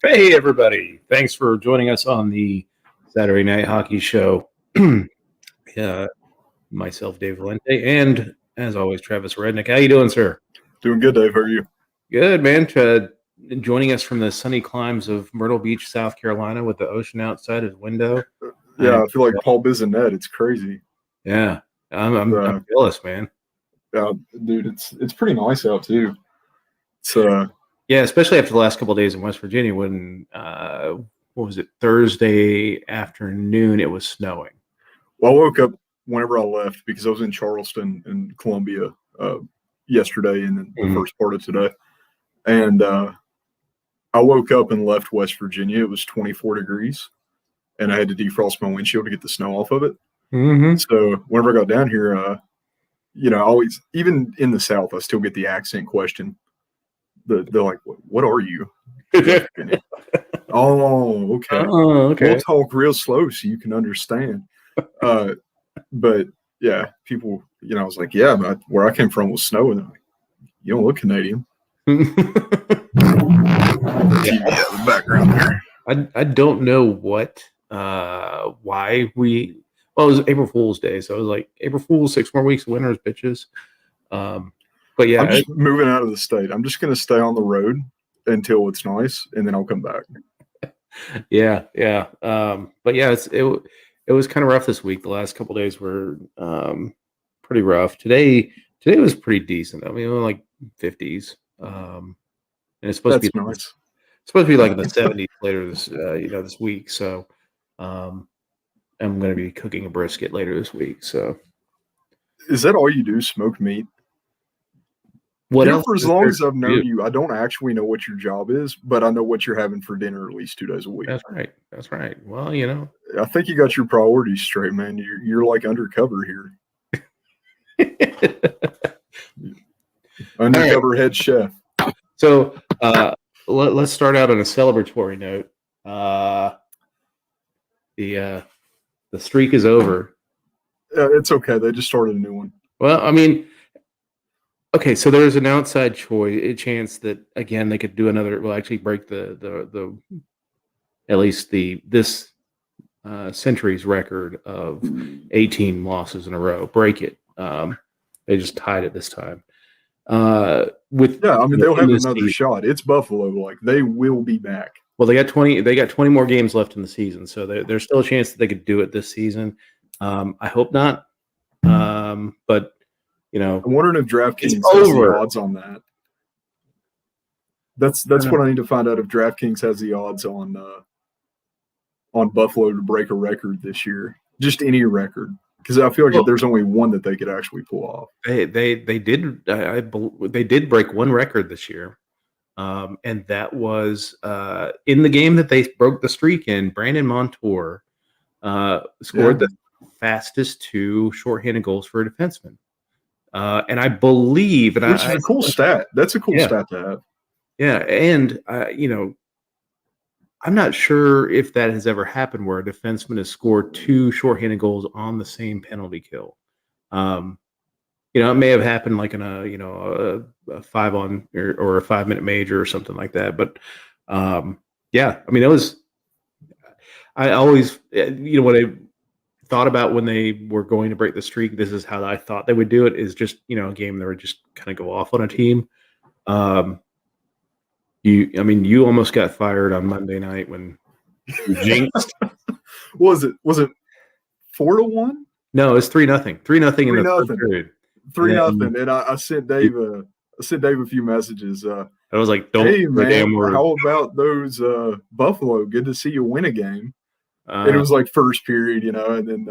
Hey, everybody. Thanks for joining us on the Saturday Night Hockey Show. Myself, Dave Valente, and as always, Travis Rednick. How you doing, sir? Doing good, Dave. How are you? Good, man. Joining us from the sunny climes of Myrtle Beach, South Carolina, with the ocean outside his window. Yeah, I feel like Paul Bissonnette. It's crazy. Yeah, I'm jealous, man. Yeah, dude, it's pretty nice out too. Yeah, especially after the last couple of days in West Virginia when, what was it, Thursday afternoon, it was snowing. Well, I woke up whenever I left because I was in Charleston and Columbia yesterday and then the first part of today. And I woke up and left West Virginia. It was 24 degrees, and I had to defrost my windshield to get the snow off of it. Mm-hmm. So whenever I got down here, always, even in the South, I still get the accent question. They're like, "What are you?" Oh, okay. We'll talk real slow so you can understand. But yeah, people, I was like, yeah, where I came from was snow, and they're like, you don't look Canadian. The background there. I don't know why it was April Fool's Day, so I was like, April Fool's, 6 more weeks of winters, bitches. But yeah, I'm just moving out of the state. I'm just going to stay on the road until it's nice, and then I'll come back. Yeah. But yeah, it was kind of rough this week. The last couple of days were pretty rough. Today was pretty decent. I mean, it was like 50s, and it's supposed to be nice. It's supposed to be like in the 70s later this week. So, I'm going to be cooking a brisket later this week. So, is that all you do? Smoked meat? What else? For as long as I've known you, I don't actually know what your job is, but I know what you're having for dinner at least 2 days a week. That's right. Well, I think you got your priorities straight, man. You're like undercover here. Undercover head chef. So let's start out on a celebratory note. The streak is over. It's okay. They just started a new one. Well, I mean. Okay, so there's an outside chance that again they could do another. Well, actually break the at least this century's record of 18 losses in a row. Break it. They just tied it this time. They'll have another shot. It's Buffalo. Like they will be back. Well, they got 20 more games left in the season, so there's still a chance that they could do it this season. I hope not. But. I'm wondering if DraftKings has the odds on that. That's what I need to find out, if DraftKings has the odds on Buffalo to break a record this year, just any record, because I feel like if there's only one that they could actually pull off. They did. They did break one record this year, and that was in the game that they broke the streak in. Brandon Montour scored the fastest 2 shorthanded goals for a defenseman. And I believe, which is a cool stat. That's a cool stat to have. Yeah, and I'm not sure if that has ever happened where a defenseman has scored 2 shorthanded goals on the same penalty kill. It may have happened like in a 5 on or a 5-minute major or something like that. But yeah, I mean, it was. I always, what I thought about when they were going to break the streak, this is how I thought they would do it, is just, a game that would just kind of go off on a team. You almost got fired on Monday night when you jinxed. Was it 4-1? No, it's 3-0. 3-0 in the third 3-0. period. 3-0. And I sent Dave a few messages. I was like, don't hey say a man, damn word. how about those Buffalo? Good to see you win a game. And it Uh, was like first period, and then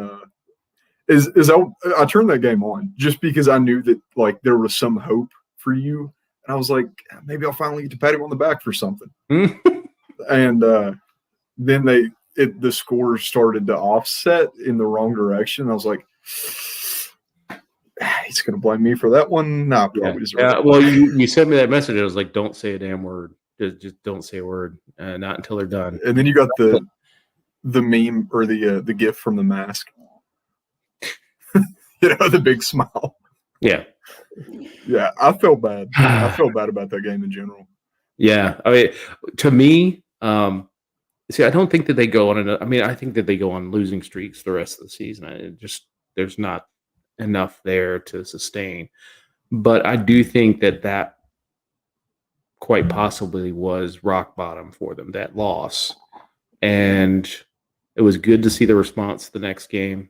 I turned that game on just because I knew that like there was some hope for you. And I was like, maybe I'll finally get to pat him on the back for something. And then the score started to offset in the wrong direction. I was like, he's going to blame me for that one. Nah, probably is right. Well, you sent me that message. I was like, don't say a damn word. Just don't say a word. Not until they're done. And then you got the meme or the gif from the mask. The big smile. Yeah. Yeah, I felt bad. I felt bad about that game in general. Yeah. I mean, to me, see, I don't think that they go on I think that they go on losing streaks the rest of the season. There's not enough there to sustain. But I do think that quite possibly was rock bottom for them, that loss. And it was good to see the response the next game.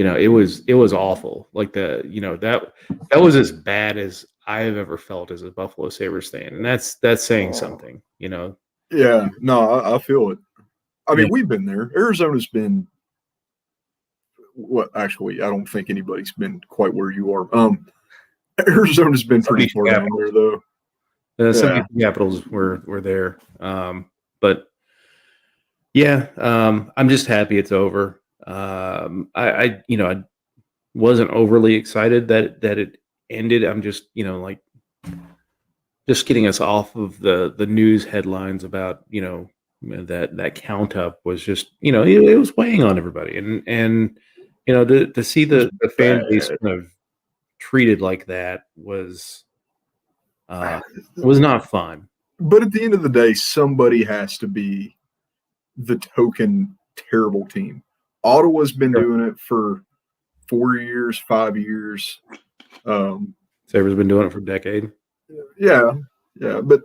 It was awful. Like that was as bad as I've ever felt as a Buffalo Sabres fan. And that's saying something, Yeah, no, I feel it. I mean, we've been there. Arizona's been actually, I don't think anybody's been quite where you are. Arizona's been pretty far down there though. Some of the Capitals were there. But yeah, I'm just happy it's over. I wasn't overly excited that it ended. I'm just, just getting us off of the news headlines about, that count up was just, it was weighing on everybody. And to see the fan base kind of treated like that was not fun. But at the end of the day, somebody has to be the token terrible team. Ottawa's been doing it for 4 years, 5 years. Sabres been doing it for a decade. Yeah. But,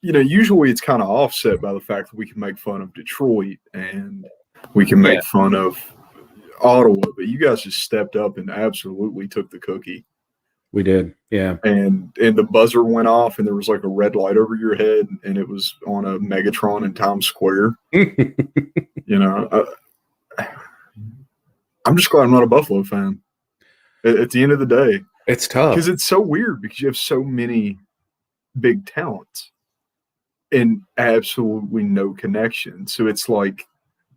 usually it's kind of offset by the fact that we can make fun of Detroit and we can make fun of Ottawa. But you guys just stepped up and absolutely took the cookie. We did, yeah. And the buzzer went off, and there was like a red light over your head, and it was on a Megatron in Times Square. I'm just glad I'm not a Buffalo fan. At the end of the day, it's tough because it's so weird because you have so many big talents and absolutely no connection. So it's like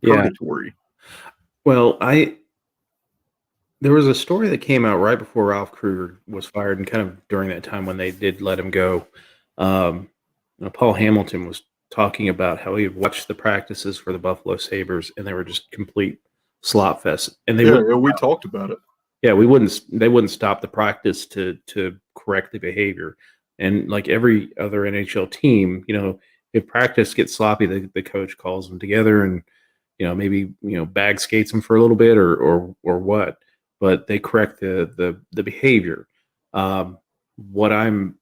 purgatory. Well, there was a story that came out right before Ralph Kruger was fired, and kind of during that time when they did let him go. Paul Hamilton was talking about how he had watched the practices for the Buffalo Sabres, and they were just complete slop fest. And we talked about it. Yeah, they wouldn't stop the practice to correct the behavior. And like every other NHL team, if practice gets sloppy, the coach calls them together and maybe bag skates them for a little bit or what. But they correct the behavior. What I'm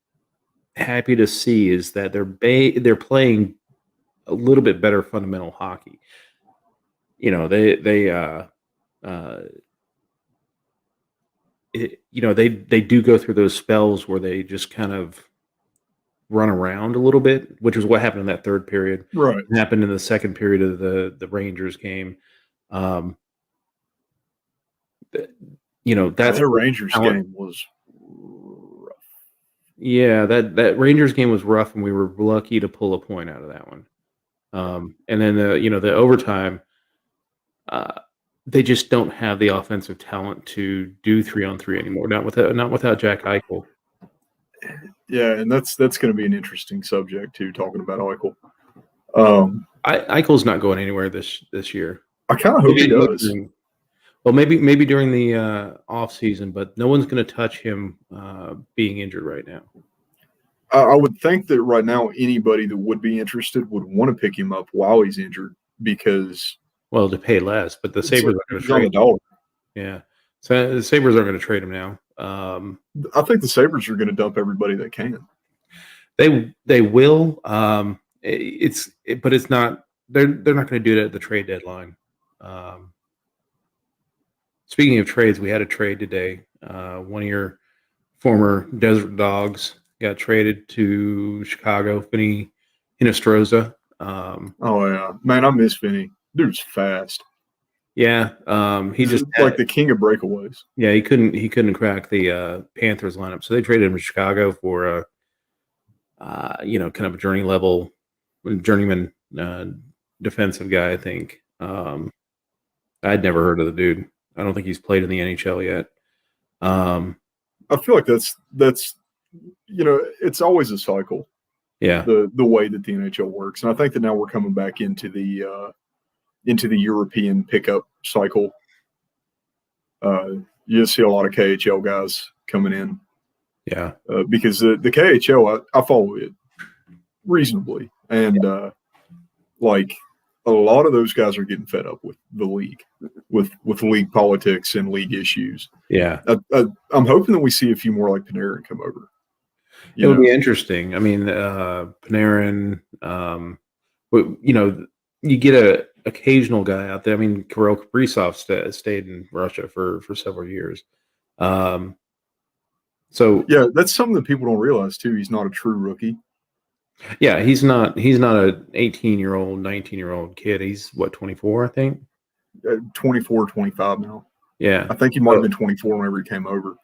happy to see is that they're playing a little bit better fundamental hockey. They do go through those spells where they just kind of run around a little bit, which is what happened in that third period. Right. It happened in the second period of the Rangers game. That's the Rangers game was rough. Yeah, that Rangers game was rough, and we were lucky to pull a point out of that one. And then the overtime, they just don't have the offensive talent to do 3-on-3 anymore. Not without Jack Eichel. Yeah, and that's going to be an interesting subject too, talking about Eichel. Eichel's not going anywhere this year. I kind of hope he does. Well, maybe during the off season, but no one's going to touch him being injured right now. I would think that right now anybody that would be interested would want to pick him up while he's injured because to pay less, but the Sabres are going to trade him. Yeah, so the Sabres are going to trade him now. I think the Sabres are going to dump everybody they can. They will. But it's not they're not going to do it at the trade deadline. Speaking of trades, we had a trade today. One of your former Desert Dogs got traded to Chicago, Finney Hinostroza. Oh yeah, man, I miss Finney. Dude's fast. Yeah, he He's just like the king of breakaways. yeah, he couldn't crack the Panthers lineup, so they traded him to Chicago for kind of a journeyman defensive guy. I think I'd never heard of the dude. I don't think he's played in the NHL yet. I feel like that's it's always a cycle. Yeah, the way that the NHL works, and I think that now we're coming back into the European pickup cycle. You see a lot of KHL guys coming in. Yeah, because the KHL, I follow it reasonably, and like a lot of those guys are getting fed up with the league, with league politics and league issues. Yeah, I'm hoping that we see a few more like Panarin come over. It would be interesting. I mean, Panarin. You get a occasional guy out there. I mean, Kirill Kaprizov stayed in Russia for several years. So yeah, that's something that people don't realize too. He's not a true rookie. Yeah, he's not an 18-year-old, 19-year-old kid. He's what, 24, I think. 24, 25 now. Yeah, I think he might have been 24 whenever he came over.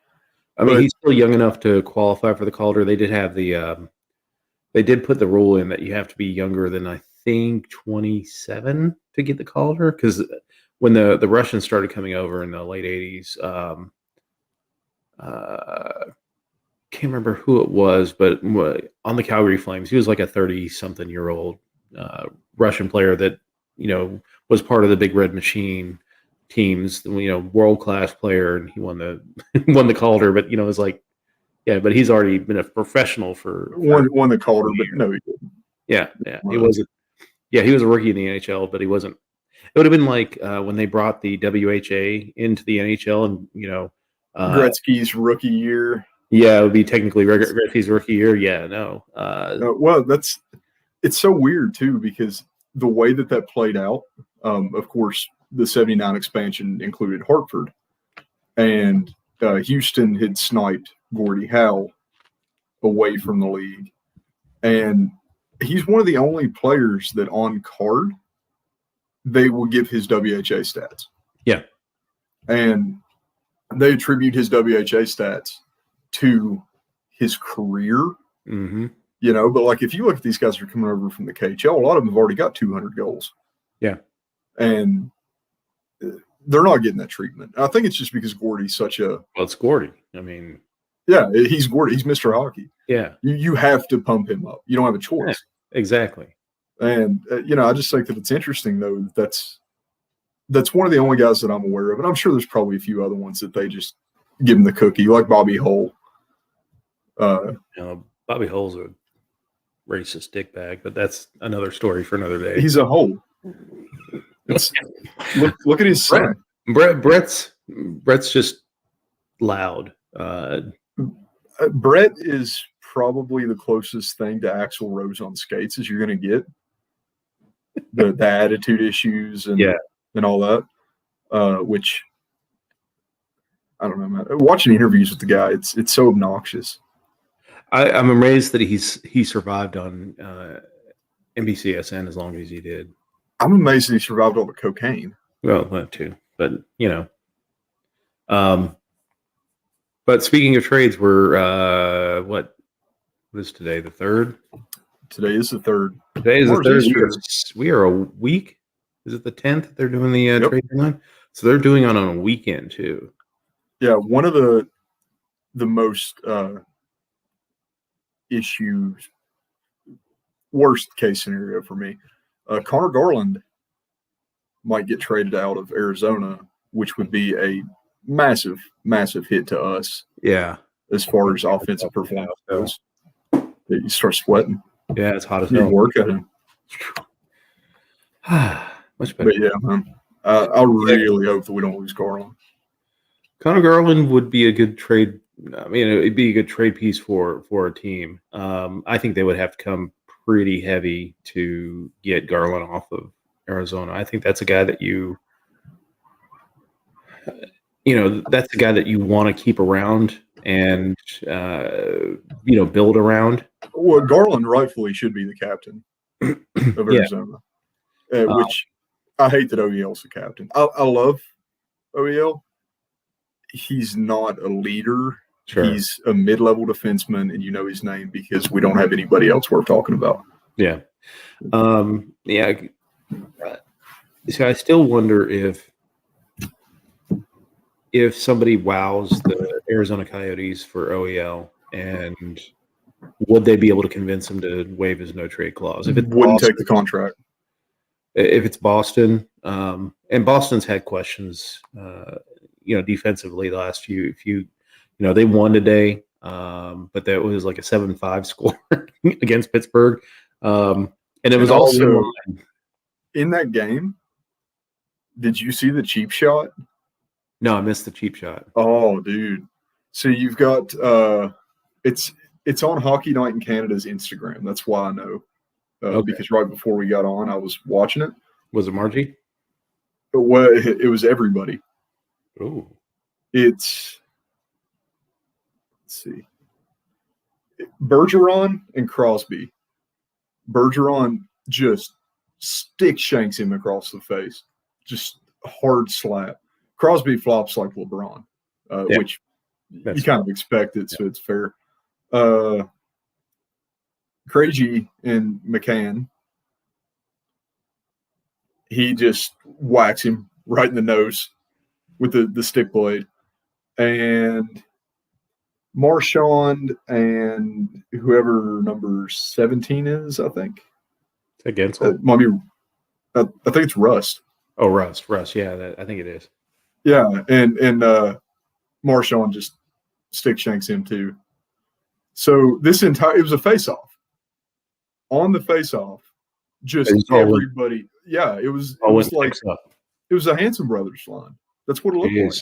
I mean, he's still young enough to qualify for the Calder. They did have they did put the rule in that you have to be younger than, I think, 27 to get the Calder, because when the Russians started coming over in the late 80s, can't remember who it was, but on the Calgary Flames, he was like a 30-something-year-old Russian player that, was part of the Big Red Machine teams, world-class player, and he won the Calder, but, it's like, yeah, but he's already been a professional for won the Calder, but no, he didn't. Yeah, he wasn't. Yeah, he was a rookie in the NHL, but he wasn't. It would have been like when they brought the WHA into the NHL, and Gretzky's rookie year. Yeah, it would be technically Gretzky's rookie year. Yeah, no. Well, it's so weird too, because the way that played out. Of course, the '79 expansion included Hartford, and Houston had sniped Gordie Howe away from the league, and he's one of the only players that on card they will give his WHA stats. Yeah, and they attribute his WHA stats to his career. Mm-hmm. But like if you look at these guys who are coming over from the KHL, a lot of them have already got 200 goals. Yeah, and they're not getting that treatment. I think it's just because Gordie's such a. Well, it's Gordie. I mean, yeah, he's Gordie. He's Mr. Hockey. Yeah, you have to pump him up. You don't have a choice. Yeah, exactly. And I just think that it's interesting though. That's one of the only guys that I'm aware of, and I'm sure there's probably a few other ones that they just give him the cookie, like Bobby Hull. Bobby Hull's a racist dickbag, but that's another story for another day. He's a hole. Look at his son. Brett's just loud. Brett is probably the closest thing to Axl Rose on skates as you're going to get. The attitude issues and all that, which I don't know, man. Watching interviews with the guy, it's so obnoxious. I'm amazed that he survived on NBCSN as long as he did. I'm amazed that he survived all the cocaine. Well, that too, but But speaking of trades, we're what is today? The 3rd. Today is the 3rd. Today is the 3rd. We are a week. Is it the 10th? They're doing the trade deadline, so they're doing it on a weekend too. Yeah, one of the most issues, worst case scenario for me, Connor Garland might get traded out of Arizona, which would be a massive, massive hit to us. Yeah, as far as offensive performance goes, you start sweating. Yeah, it's hot as hell. hell. Work at him. Much better. But yeah, man, I really hope that we don't lose Garland. Connor Garland would be a good trade. I mean, it'd be a good trade piece for a team. I think they would have to come pretty heavy to get Garland off of Arizona. I think that's a guy that that's a guy that you want to keep around and build around. Well, Garland rightfully should be the captain of Arizona, which I hate that OEL's the captain. I love OEL. He's not a leader. Sure. He's a mid-level defenseman, and you know his name because we don't have anybody else worth talking about. Yeah. So I still wonder if somebody wows the Arizona Coyotes for OEL, and would they be able to convince him to waive his no-trade clause? If it wouldn't take the contract. If it's Boston, and Boston's had questions, defensively the last few, they won today, but that was like a 7-5 score against Pittsburgh. And it was also in that game. Did you see the cheap shot? No, I missed the cheap shot. Oh, dude. So you've got it's on Hockey Night in Canada's Instagram. That's why I know. Because right before we got on, I was watching it. Was it Margie? Well, it was everybody. Oh. Let's see. Bergeron and Crosby. Bergeron just stick shanks him across the face. Just hard slap. Crosby flops like LeBron, which you kind of expect it, so it's fair. Krejci and McCann, he just whacks him right in the nose with the stick blade. And Marchand and whoever number 17 is, I think. Against I think it's Rust. Oh, Rust. Yeah, I think it is. Yeah, and Marchand just stick shanks him too. So it was a face-off. On the face-off, just everybody. Yeah, it was like it was a Hanson Brothers line. That's what it looked like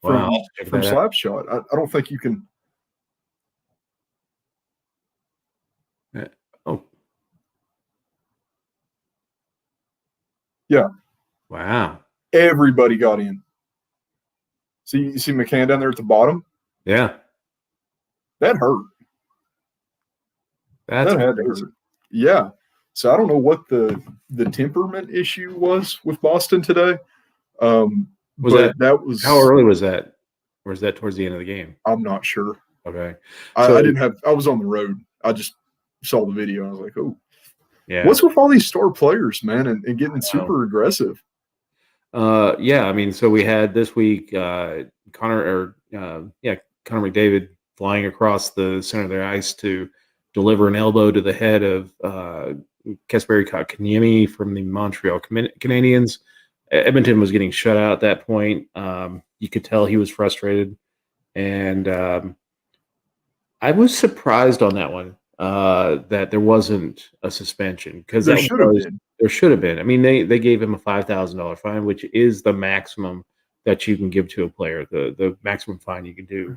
from Slapshot. I don't think you can. Yeah. Wow. Everybody got in. So you see McCann down there at the bottom? Yeah. That hurt. That had to hurt. Yeah. So I don't know what the temperament issue was with Boston today. That was how early was that? Or was that towards the end of the game? I'm not sure. Okay. I was on the road. I just saw the video and I was like, oh. Yeah. What's with all these star players, man, and getting super aggressive? Yeah, I mean, so we had this week Connor McDavid flying across the center of the ice to deliver an elbow to the head of Kasperi Kotkaniemi from the Montreal Canadiens. Edmonton was getting shut out at that point. You could tell he was frustrated, and I was surprised on that one that there wasn't a suspension because there should have been. I mean, they gave him a $5,000 fine, which is the maximum that you can give to a player, the maximum fine you can do.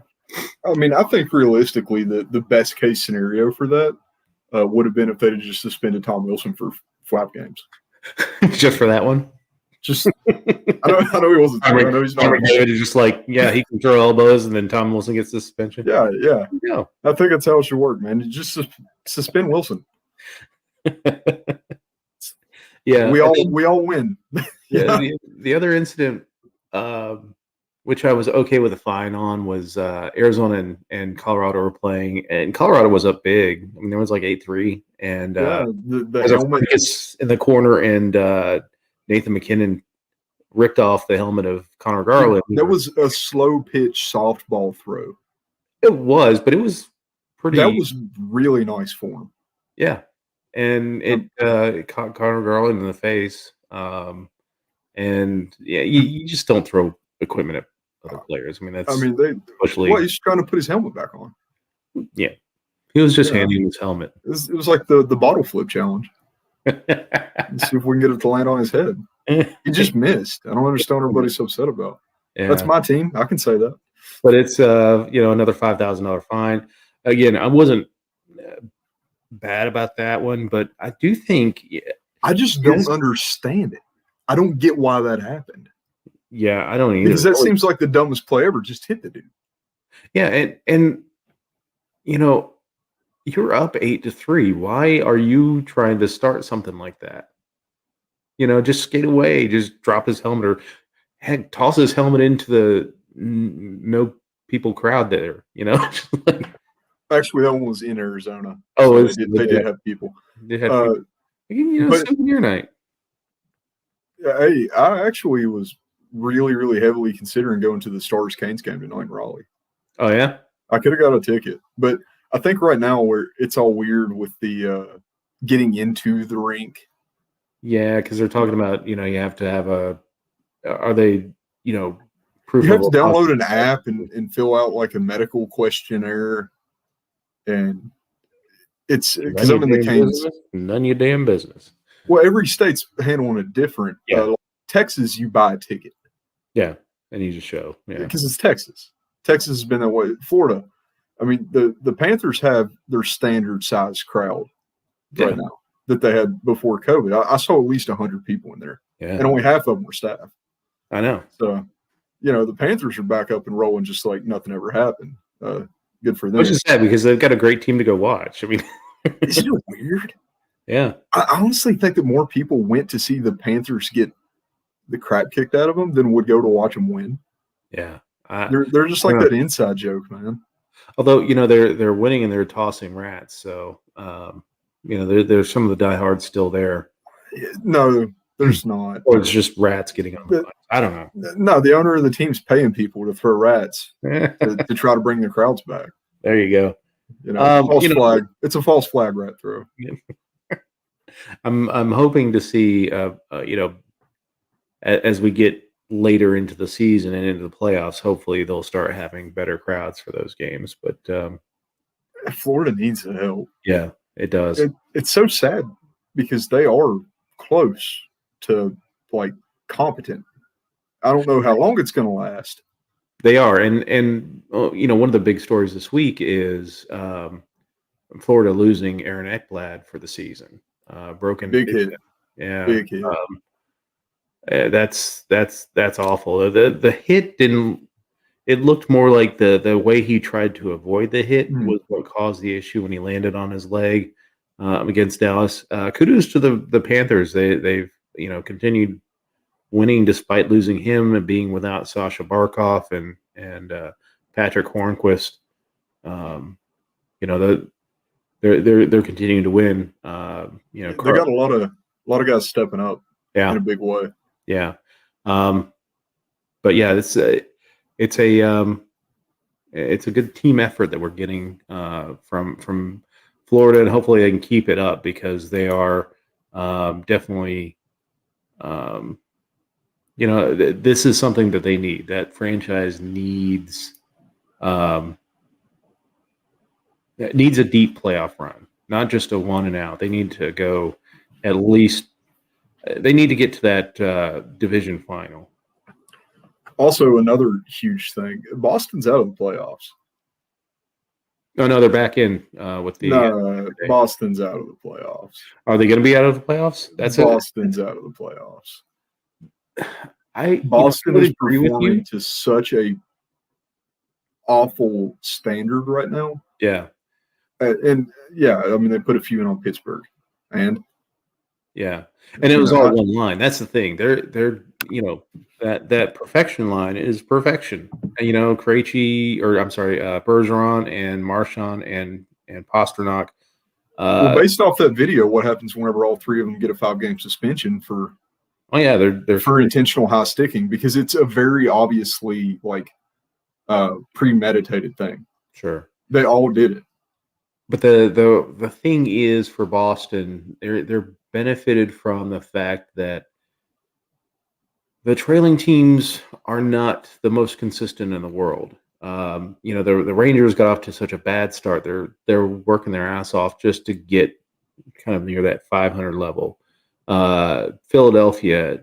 I mean, I think realistically, the best case scenario for that would have been if they'd have just suspended Tom Wilson for flap games. Just for that one? Just, I know he wasn't. I know he's not. David just like, yeah, he can throw elbows, and then Tom Wilson gets the suspension. Yeah. Yeah. I think that's how it should work, man. You just suspend Wilson. Yeah, we all win. Yeah. The other incident, which I was okay with a fine on, was Arizona and Colorado were playing, and Colorado was up big. I mean, there was like 8-3, and the helmet is in the corner, and Nathan McKinnon ripped off the helmet of Connor Garland. That was a slow pitch softball throw. It was, but it was pretty. That was really nice form. Yeah, and it caught Connor Garland in the face. And yeah, you just don't throw equipment at other players. I mean, he's trying to put his helmet back on. Yeah, he was just handing his helmet. It was like the bottle flip challenge. Let's see if we can get it to land on his head. He just missed. I don't understand what everybody's so upset about. Yeah. That's my team. I can say that. But it's another $5,000 fine. Again, I wasn't bad about that one, but I do think I just don't understand it. I don't get why that happened. Yeah, I don't either. Because that seems like the dumbest play ever. Just hit the dude. Yeah, and you know, you're up 8-3. Why are you trying to start something like that? Just skate away, just drop his helmet, or heck, toss his helmet into the no people crowd there. Just like, Actually, that one was in Arizona. oh, So they did have people. they had Uh, but souvenir night. hey, I actually was really, really heavily considering going to the Stars Canes game tonight in Raleigh. Oh yeah, I could have got a ticket, but I think right now where it's all weird with the getting into the rink. yeah, because they're talking about you have to have a. Are they proof You have of to a download an positive- app and fill out like a medical questionnaire, and it's because I'm in the Canes. None of your damn business. Well, every state's handling it different. Yeah. Texas, you buy a ticket. Yeah, and you just show. Yeah, Because it's Texas. Texas has been that way. Florida, I mean, the Panthers have their standard size crowd right now that they had before COVID. I saw at least 100 people in there, yeah, and only half of them were staff. I know. So, the Panthers are back up and rolling just like nothing ever happened. Good for them. Which is sad because they've got a great team to go watch. I mean, isn't it weird? Yeah. I honestly think that more people went to see the Panthers get the crap kicked out of them than would go to watch them win. Yeah. They're just like that inside joke, man. Although, they're winning and they're tossing rats. So, there's some of the diehards still there. No, there's not. Or it's just rats getting on the line. I don't know. No, the owner of the team's paying people to throw rats to try to bring the crowds back. There you go. False flag. It's a false flag rat throw. I'm hoping to see, as we get later into the season and into the playoffs, hopefully they'll start having better crowds for those games. But Florida needs the help. Yeah, it does. It's so sad because they are close to like competent. I don't know how long it's going to last. They are, and one of the big stories this week is Florida losing Aaron Ekblad for the season. Broken big hit. Yeah, big hit. That's awful. The hit didn't. It looked more like the way he tried to avoid the hit was what caused the issue when he landed on his leg against Dallas. Kudos to the Panthers. They've continued winning despite losing him and being without Sasha Barkov and Patrick Hornquist. They're continuing to win. They got a lot of guys stepping up. Yeah, in a big way. Yeah, but yeah, it's a good team effort that we're getting from Florida, and hopefully they can keep it up because they are definitely. This is something that they need. That franchise needs a deep playoff run, not just a one and out. They need to go at least. They need to get to that division final. Also, another huge thing: Boston's out of the playoffs. Oh no, they're back in with the. No, Boston's out of the playoffs. Are they going to be out of the playoffs? That's Boston's out of the playoffs. Boston is performing to such a awful standard right now. Yeah, and yeah, I mean they put a few in on Pittsburgh, and yeah, and it was all one line. That's the thing. They're that perfection line is perfection. Krejci, or I'm sorry, Bergeron and Marchand and Pastrnak. Well, based off that video, what happens whenever all three of them get a 5-game suspension for? Oh yeah, they're for intentional high sticking, because it's a very obviously premeditated thing. Sure, they all did it. But the thing is, for Boston, they're benefited from the fact that the trailing teams are not the most consistent in the world. The Rangers got off to such a bad start. They're working their ass off just to get kind of near that 500 level. Philadelphia,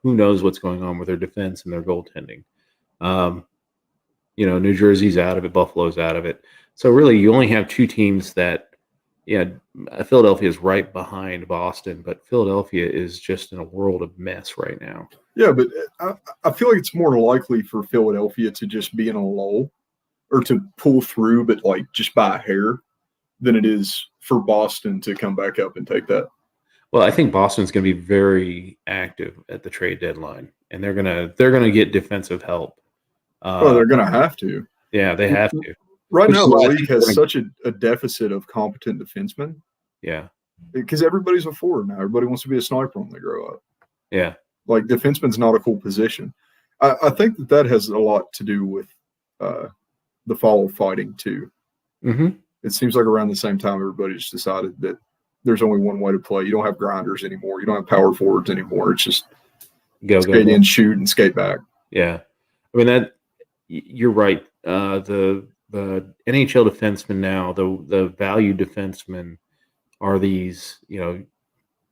who knows what's going on with their defense and their goaltending. New Jersey's out of it, Buffalo's out of it. So really, you only have two teams that yeah, Philadelphia is right behind Boston, but Philadelphia is just in a world of mess right now. Yeah, but I feel like it's more likely for Philadelphia to just be in a lull or to pull through, but like just by a hair, than it is for Boston to come back up and take that. Well, I think Boston's going to be very active at the trade deadline, and they're gonna get defensive help. Oh, they're going to have to. Yeah, they have to. Right Which now, is the why I league think has they're such a deficit of competent defensemen yeah, because everybody's a forward now. Everybody wants to be a sniper when they grow up. yeah, Like defenseman's not a cool position. I think that has a lot to do with the fall of fighting too. hmm It seems like around the same time everybody just decided that there's only one way to play. You don't have grinders anymore. You don't have power forwards anymore. It's just go skate go. in, shoot, and skate back. Yeah, I mean you're right. The NHL defensemen now, the value defensemen are these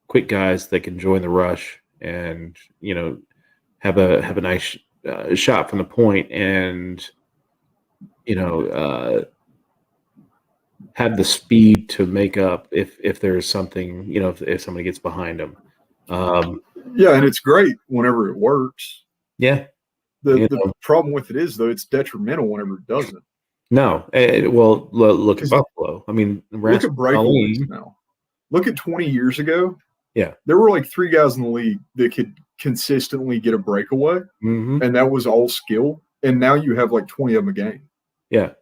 quick guys that can join the rush and have a nice shot from the point and you know have the speed to make up if there's something if somebody gets behind them. Yeah, and it's great whenever it works. Yeah, The problem with it is though it's detrimental whenever it doesn't. no. Well, look at Buffalo. I mean, Look at breakaways now. Look at 20 years ago. Yeah, there were like 3 guys in the league that could consistently get a breakaway, and that was all skill. And now you have like 20 of them a game. Yeah,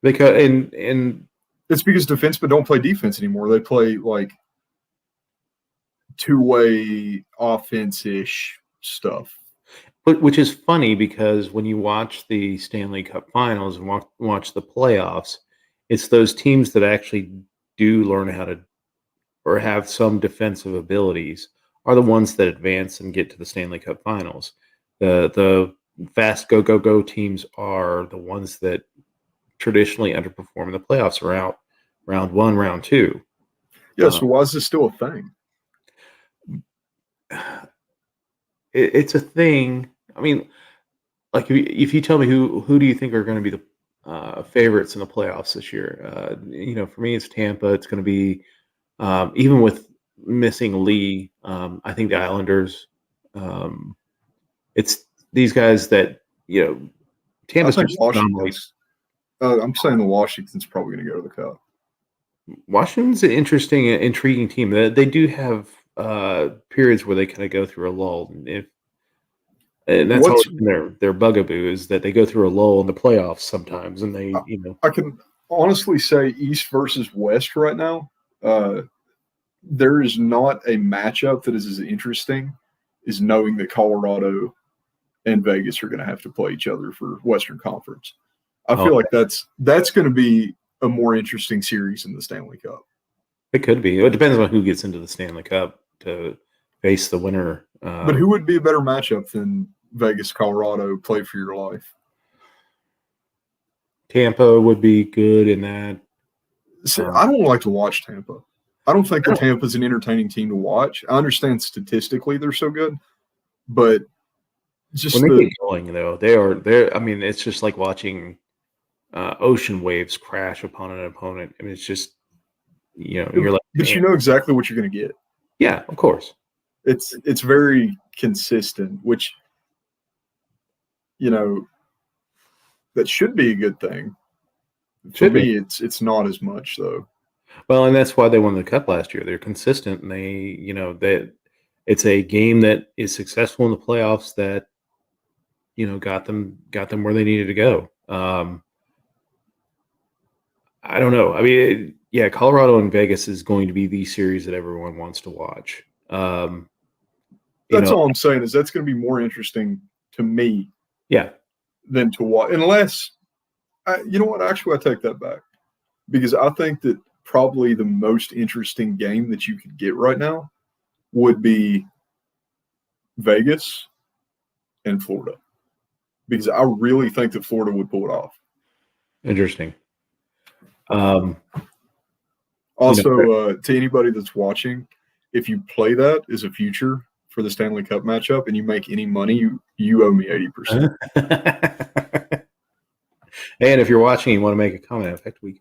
because and it's because defensemen don't play defense anymore. They play like two-way offense-ish stuff. Which is funny because when you watch the Stanley Cup Finals and watch the playoffs, it's those teams that actually do learn how to or have some defensive abilities are the ones that advance and get to the Stanley Cup Finals. The fast go teams are the ones that traditionally underperform in the playoffs around round 1, round 2. Yeah, so why is this still a thing? It's a thing. I mean, like if you tell me who do you think are going to be the favorites in the playoffs this year? For me, it's Tampa. It's going to be even with missing Lee. I think the Islanders. It's these guys that Tampa's I think just Washington's. I'm saying the Washington's probably going to go to the Cup. Washington's an interesting, intriguing team. They do have periods where they kind of go through a lull, and that's always been their bugaboo is that they go through a lull in the playoffs sometimes, and they I can honestly say East versus West right now. There is not a matchup that is as interesting as knowing that Colorado and Vegas are going to have to play each other for Western Conference. I feel like that's going to be a more interesting series in the Stanley Cup. It could be. It depends on who gets into the Stanley Cup to face the winner. But who would be a better matchup than Vegas, Colorado, play for your life? Tampa would be good in that. So I don't like to watch Tampa. I don't think that Tampa's an entertaining team to watch. I understand statistically they're so good, but just when they get going though, they're. I mean, it's just like watching ocean waves crash upon an opponent. I mean, it's just you're like, but you know exactly what you're going to get. Yeah, of course. It's very consistent, which that should be a good thing. For me, it's not as much though. Well, and that's why they won the Cup last year. They're consistent, and that it's a game that is successful in the playoffs that got them where they needed to go. I don't know. I mean, Colorado and Vegas is going to be the series that everyone wants to watch. That's all I'm saying is that's going to be more interesting to me. Yeah. Than to watch, unless you know what? Actually, I take that back because I think that probably the most interesting game that you could get right now would be Vegas and Florida, because I really think that Florida would pull it off. Interesting. Also, to anybody that's watching, if you play that as a future for the Stanley Cup matchup and you make any money, you owe me 80%. And if you're watching, you want to make a comment. In fact, we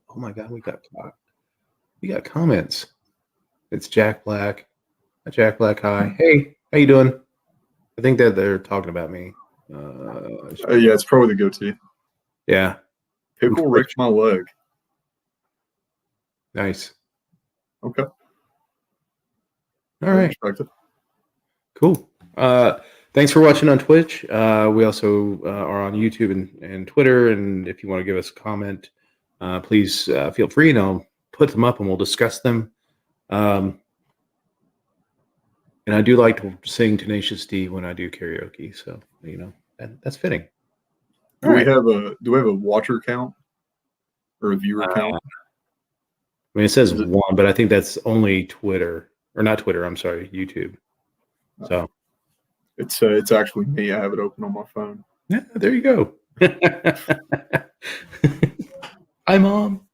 got caught. We got comments. It's Jack Black. Jack Black, hi. Hey, how you doing? I think that they're talking about me. Yeah, it's probably the goatee. Yeah. Pickle wrecked my leg. Nice. Okay. All right. Respect it. Cool. Thanks for watching on Twitch. We also are on YouTube and Twitter. And if you want to give us a comment, please feel free, and I'll put them up and we'll discuss them. And I do like to sing Tenacious D when I do karaoke, so that's fitting. Do we have a watcher count or a viewer count? I mean, it says one, but I think that's only Twitter, or not Twitter. I'm sorry, YouTube. So it's actually me. I have it open on my phone. Yeah, there you go. Hi, Mom.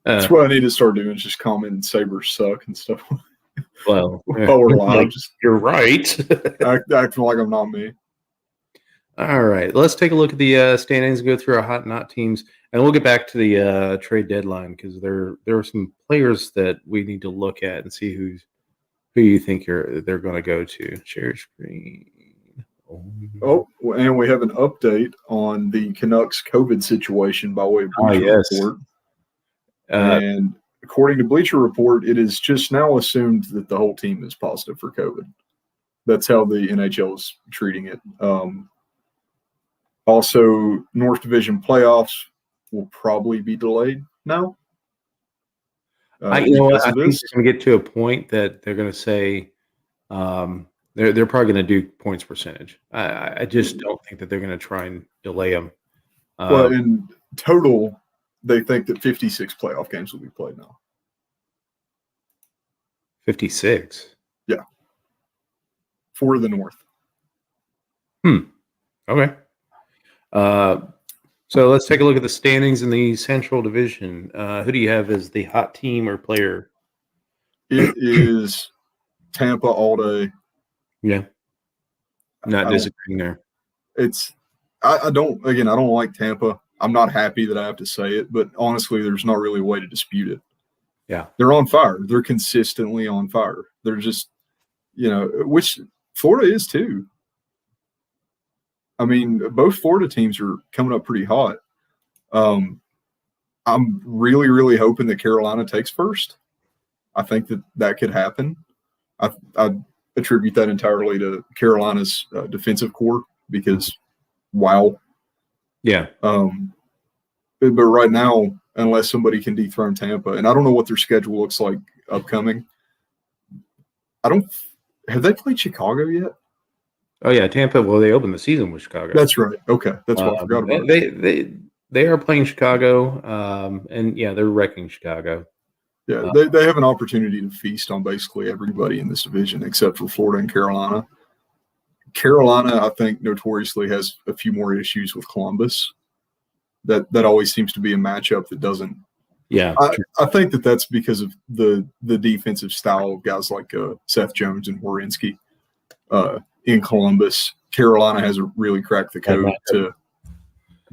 That's what I need to start doing. Is just comment Sabres suck and stuff. Well, while we're live, you're right. acting like I'm not me. All right, let's take a look at the standings and go through our hot and not teams, and we'll get back to the trade deadline because there are some players that we need to look at and see who you think they're going to go to. Share screen. Oh, and we have an update on the Canucks COVID situation by way of Bleacher Report. And according to Bleacher Report, it is just now assumed that the whole team is positive for COVID. That's how the NHL is treating it. Also, North Division playoffs will probably be delayed now. I think they're going to get to a point that they're going to say they're probably going to do points percentage. I just don't think that they're going to try and delay them. Well, in total, they think that 56 playoff games will be played now. 56? Yeah. For the North. Okay. So let's take a look at the standings in the Central Division. Who do you have as the hot team or player? It is Tampa all day. Yeah. Not disagreeing there. I don't like Tampa. I'm not happy that I have to say it, but honestly, there's not really a way to dispute it. Yeah. They're on fire. They're consistently on fire. They're just, which Florida is too. I mean, both Florida teams are coming up pretty hot. I'm really, really hoping that Carolina takes first. I think that could happen. I attribute that entirely to Carolina's defensive core because, wow. Yeah. But right now, unless somebody can dethrone Tampa, and I don't know what their schedule looks like upcoming. Have they played Chicago yet? Oh yeah, Tampa. Well, they opened the season with Chicago. That's right. Okay, that's what I forgot about. They are playing Chicago, and yeah, they're wrecking Chicago. Yeah, they have an opportunity to feast on basically everybody in this division except for Florida and Carolina. Carolina, I think, notoriously has a few more issues with Columbus. That always seems to be a matchup that doesn't. Yeah, I think that's because of the defensive style of guys like Seth Jones and Werenski in Columbus. Carolina hasn't really cracked the code to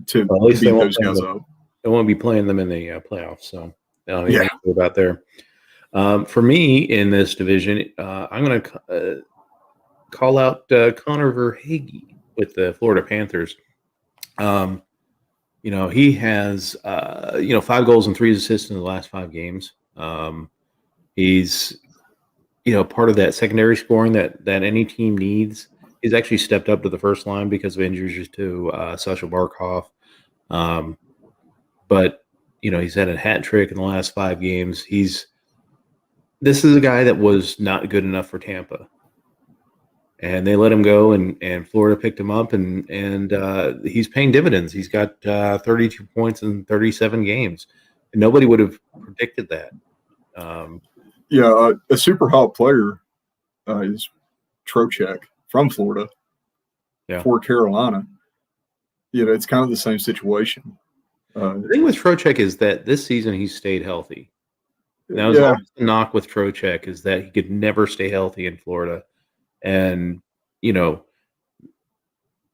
beat those guys up. They won't be playing them in the playoffs, so I don't even know about there. For me in this division, I'm going to call out Connor Verhaeghe with the Florida Panthers. He has 5 goals and 3 assists in the last 5 games. He's part of that secondary scoring that any team needs. He's actually stepped up to the first line because of injuries to Sasha Barkov. But he's had a hat trick in the last 5 games. This is a guy that was not good enough for Tampa. And they let him go, and Florida picked him up, and he's paying dividends. He's got 32 points in 37 games. And nobody would have predicted that. A super hot player is Trocheck from Florida for Carolina. It's kind of the same situation. The thing with Trocheck is that this season he's stayed healthy. Now, the knock with Trocheck is that he could never stay healthy in Florida. And,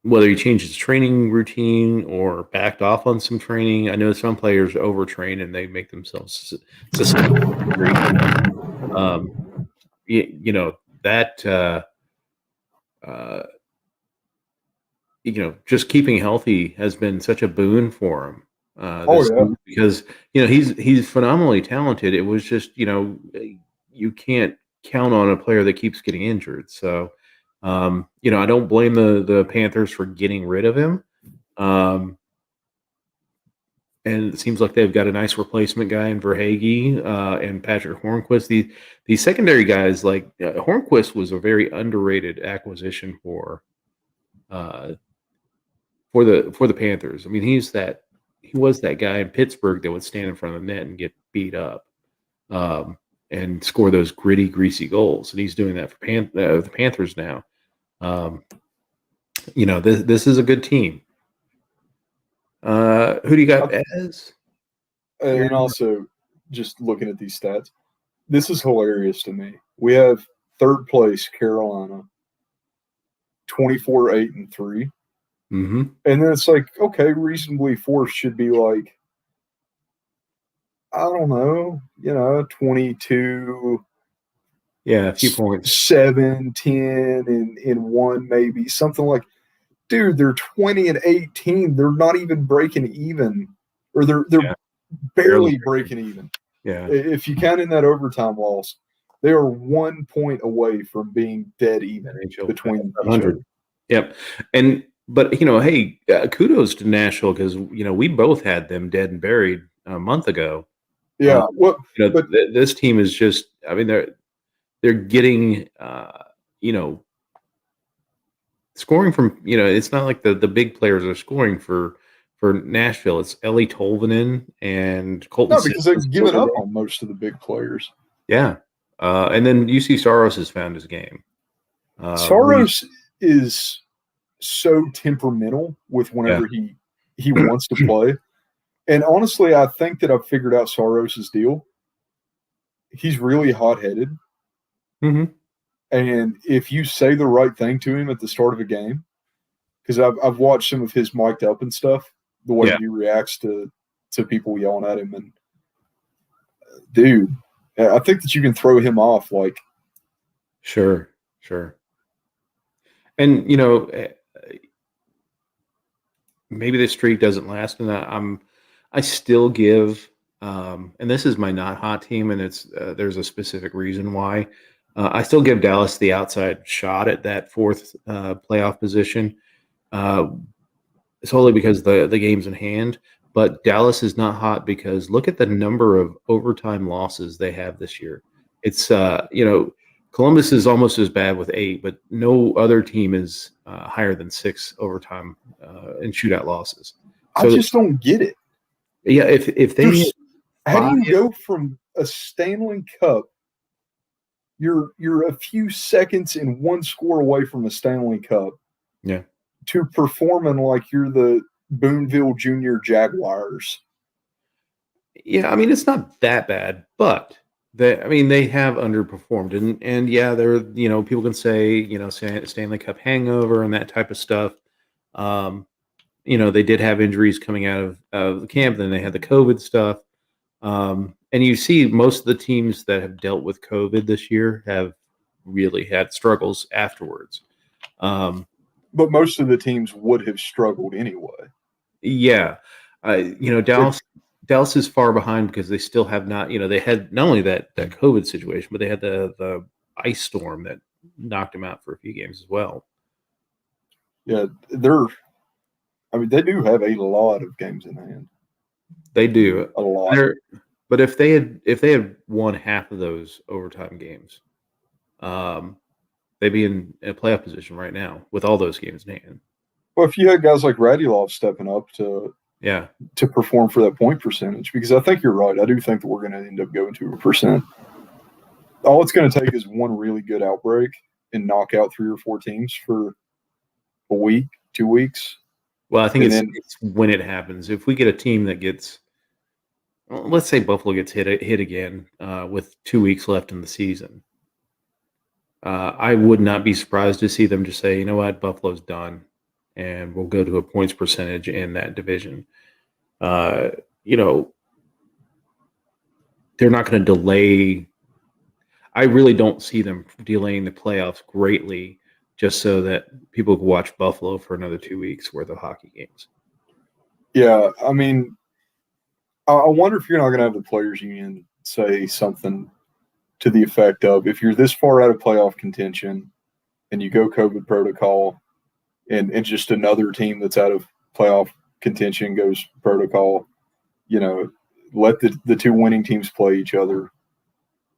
whether he changed his training routine or backed off on some training. I know some players overtrain and they make themselves susceptible to injury. You know that uh, just keeping healthy has been such a boon for him. Because he's phenomenally talented. It was just you can't count on a player that keeps getting injured. So I don't blame the Panthers for getting rid of him. And it seems like they've got a nice replacement guy in Verhage and Patrick Hornquist. These secondary guys, like Hornquist, was a very underrated acquisition for the Panthers. I mean, he was that guy in Pittsburgh that would stand in front of the net and get beat up and score those gritty, greasy goals. And he's doing that for the Panthers now. This is a good team. Who do you got as? And also, just looking at these stats, this is hilarious to me. We have third place Carolina, 24-8-3. Mm-hmm. And then it's like, okay, reasonably fourth should be like, I don't know, 22. Yeah, a few points. 7, 10, and 1 maybe. Something like, dude, they're 20-18. They're not even breaking even. Or they're barely breaking even. Yeah. If you count in that overtime loss, they are 1 point away from being dead even between 100. Yep. But hey, kudos to Nashville because we both had them dead and buried a month ago. Yeah. This team is just. I mean, they're getting scoring from. It's not like the big players are scoring for Nashville. It's Ellie Tolvanen and Colton. No, because they've given up on most of the big players. Yeah. And then UC Saros has found his game. Saros is so temperamental with whenever he wants to play. And honestly, I think that I've figured out Saros' deal. He's really hot-headed. Mm-hmm. And if you say the right thing to him at the start of a game, because I've watched some of his mic'd up and stuff, the way he reacts to people yelling at him. And, dude, I think that you can throw him off like. Sure. And, maybe this streak doesn't last, and I still give, and this is my not hot team, and it's there's a specific reason why. I still give Dallas the outside shot at that fourth playoff position, solely because the game's in hand. But Dallas is not hot because look at the number of overtime losses they have this year. It's Columbus is almost as bad with 8, but no other team is higher than 6 overtime and shootout losses. So, I just don't get it. Yeah, if they how do you go from a Stanley Cup? You're a few seconds and one score away from a Stanley Cup. Yeah. To performing like you're the Boonville Junior Jaguars. Yeah, I mean it's not that bad, but they have underperformed, and yeah, there people can say Stanley Cup hangover and that type of stuff. They did have injuries coming out of the camp, then they had the COVID stuff, and you see most of the teams that have dealt with COVID this year have really had struggles afterwards. But most of the teams would have struggled anyway. Yeah, Dallas is far behind because they still have not. They had not only that COVID situation, but they had the ice storm that knocked them out for a few games as well. Yeah, they do have a lot of games in hand. They do a lot. But if they had won half of those overtime games, they'd be in a playoff position right now with all those games in hand. Well, if you had guys like Radulov stepping up to perform for that point percentage, because I think you're right. I do think that we're going to end up going to 1%. All it's going to take is one really good outbreak and knock out 3 or 4 teams for a week, 2 weeks. Well, I think it's when it happens. If we get a team that gets, let's say Buffalo gets hit again with 2 weeks left in the season, I would not be surprised to see them just say, you know what, Buffalo's done. and will go to a points percentage in that division. You know, they're not going to delay. I really don't see them delaying the playoffs greatly just so that people can watch Buffalo for another 2 weeks worth of hockey games. Yeah, I mean, I wonder if you're not going to have the players union say something to the effect of, if you're this far out of playoff contention and you go COVID protocol, and just another team that's out of playoff contention goes protocol, you know, let the two winning teams play each other,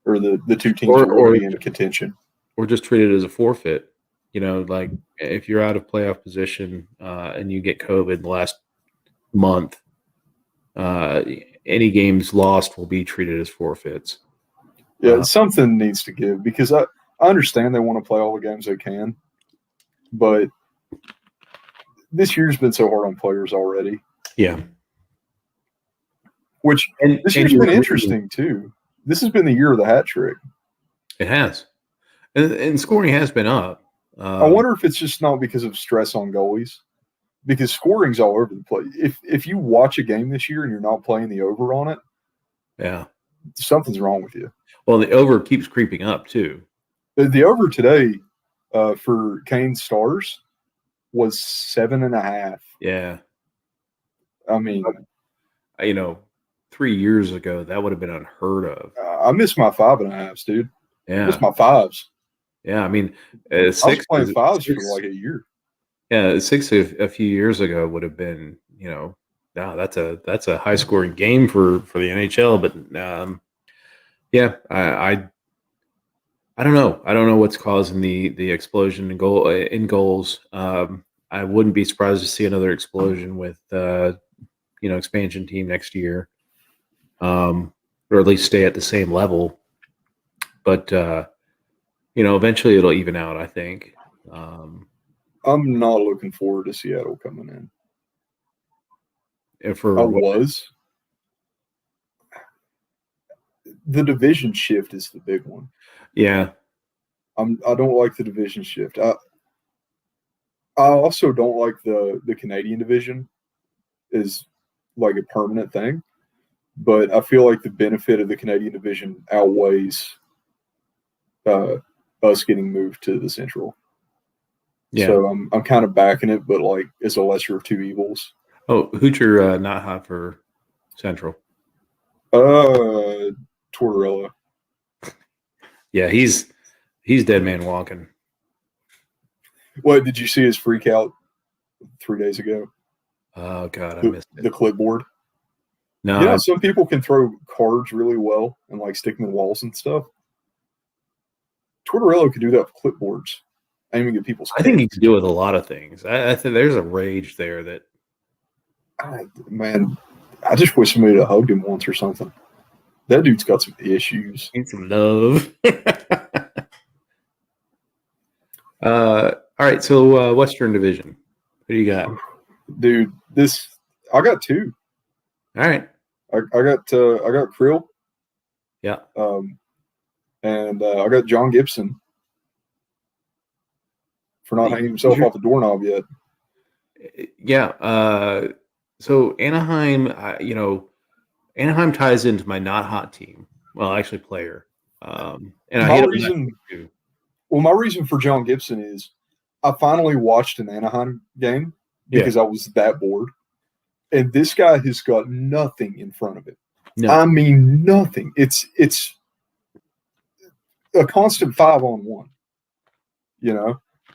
or the two teams who are already in contention. Or just treat it as a forfeit. You know, like if you're out of playoff position and you get COVID the last month, any games lost will be treated as forfeits. Yeah, something needs to give, because I understand they want to play all the games they can, but this year's been so hard on players already. Yeah. This year's been interesting too. This has been the year of the hat trick. It has. And scoring has been up. I wonder if it's just not because of stress on goalies, because scoring's all over the place. If you watch a game this year and you're not playing the over on it, yeah, something's wrong with you. Well, the over keeps creeping up too. The over today for Kane Stars was 7.5. Yeah. I mean, you know, 3 years ago that would have been unheard of. I miss my 5.5s, dude. Yeah. I miss my 5s. Yeah, I mean, I was playing 5s for like a year. Yeah, 6 a few years ago would have been, you know, wow, that's a high scoring game for the NHL. But yeah, I don't know. I don't know what's causing the explosion in goals. I wouldn't be surprised to see another explosion with expansion team next year, or at least stay at the same level. But eventually it'll even out, I think. I'm not looking forward to Seattle coming in. The division shift is the big one. Yeah. I don't like the division shift. I also don't like the Canadian division is like a permanent thing, but I feel like the benefit of the Canadian division outweighs us getting moved to the Central. Yeah. So I'm kind of backing it, but like it's a lesser of two evils. Oh, who's your not hot for Central? Tortorella. Yeah, he's dead man walking. What, did you see his freak out 3 days ago? Oh God, I missed it. The clipboard. No, yeah, some people can throw cards really well and like stick them in walls and stuff. Tortorella could do that with clipboards. Aiming at people's I think he could do it with a lot of things. I think there's a rage there that. Man, I just wish somebody had hugged him once or something. That dude's got some issues. Need some love. All right, so Western Division. What do you got? Dude, I got two. All right. I got Krill. Yeah. And I got John Gibson for not hanging himself off the doorknob yet. Yeah. So Anaheim, Anaheim ties into my not hot team. Well, actually, player. And my reason for John Gibson is I finally watched an Anaheim game because I was that bored. And this guy has got nothing in front of it. No. I mean, nothing. It's a constant 5-on-1,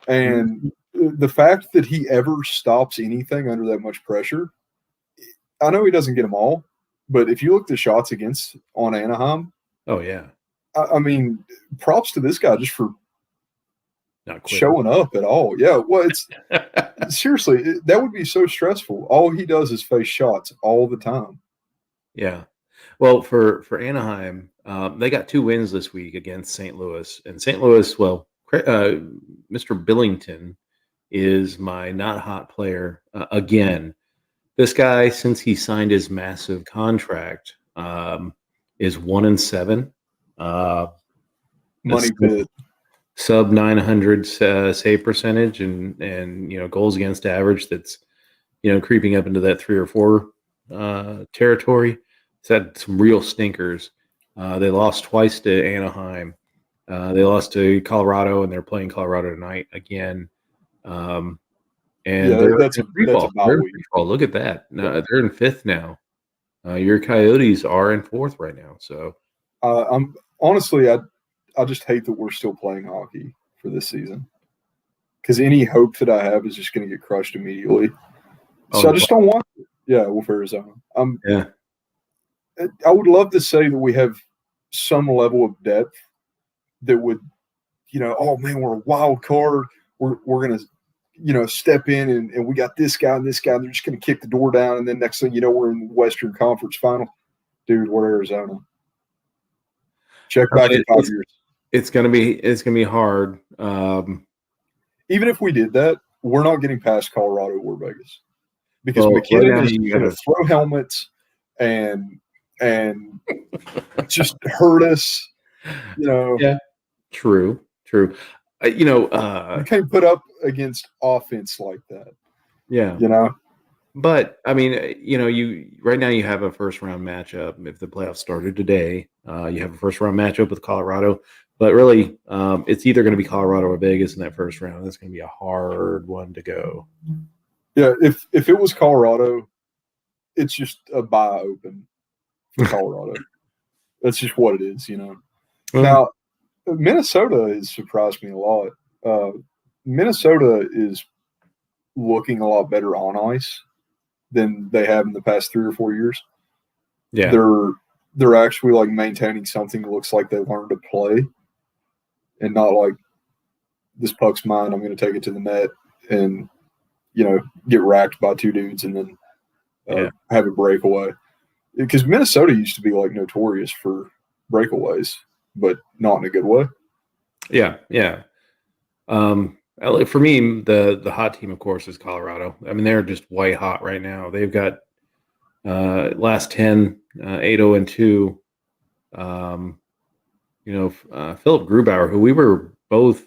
and the fact that he ever stops anything under that much pressure, I know he doesn't get them all, but if you look at the shots against on Anaheim, oh yeah, I mean, props to this guy just for not showing up at all. Yeah, well, it's seriously, that would be so stressful. All he does is face shots all the time. Yeah. Well, for Anaheim, they got 2 wins this week against St. Louis. And St. Louis, well, Mr. Billington is my not hot player again. This guy, since he signed his massive contract, is 1-7. Money pit. sub 900 save percentage and goals against average that's creeping up into that 3 or 4 territory. It's had some real stinkers. They lost twice to Anaheim. They lost to Colorado, and they're playing Colorado tonight again. And they're that's in free fall. about week. Look at that. No, they're in 5th now. Your Coyotes are in 4th right now. So I'm honestly, I just hate that we're still playing hockey for this season, because any hope that I have is just going to get crushed immediately. So I just don't want it. Yeah, with Arizona. Yeah. I would love to say that we have some level of depth that would, oh man, we're a wild card. We're going to, step in and we got this guy and this guy. And they're just going to kick the door down. And then next thing you know, we're in the Western Conference final. Dude, we're Arizona. Check back in 5 years. It's gonna be hard. Even if we did that, we're not getting past Colorado or Vegas, because McKinnon is going to throw helmets and just hurt us. Yeah, true. You can't put up against offense like that. Yeah, But I mean, you right now you have a first round matchup. If the playoffs started today, you have a first round matchup with Colorado. But really, it's either going to be Colorado or Vegas in that first round. That's going to be a hard one to go. Yeah, if it was Colorado, it's just a buy open for Colorado. That's just what it is, Now, Minnesota has surprised me a lot. Minnesota is looking a lot better on ice than they have in the past 3 or 4 years. Yeah, they're actually like maintaining something that looks like they learned to play, and not like, this puck's mine, I'm going to take it to the net and get racked by 2 dudes and then have a breakaway. Because Minnesota used to be like notorious for breakaways, but not in a good way. Yeah. For me, the hot team, of course, is Colorado. I mean, they're just white hot right now. They've got last 10, 8-0-2. Philip Grubauer, who we were both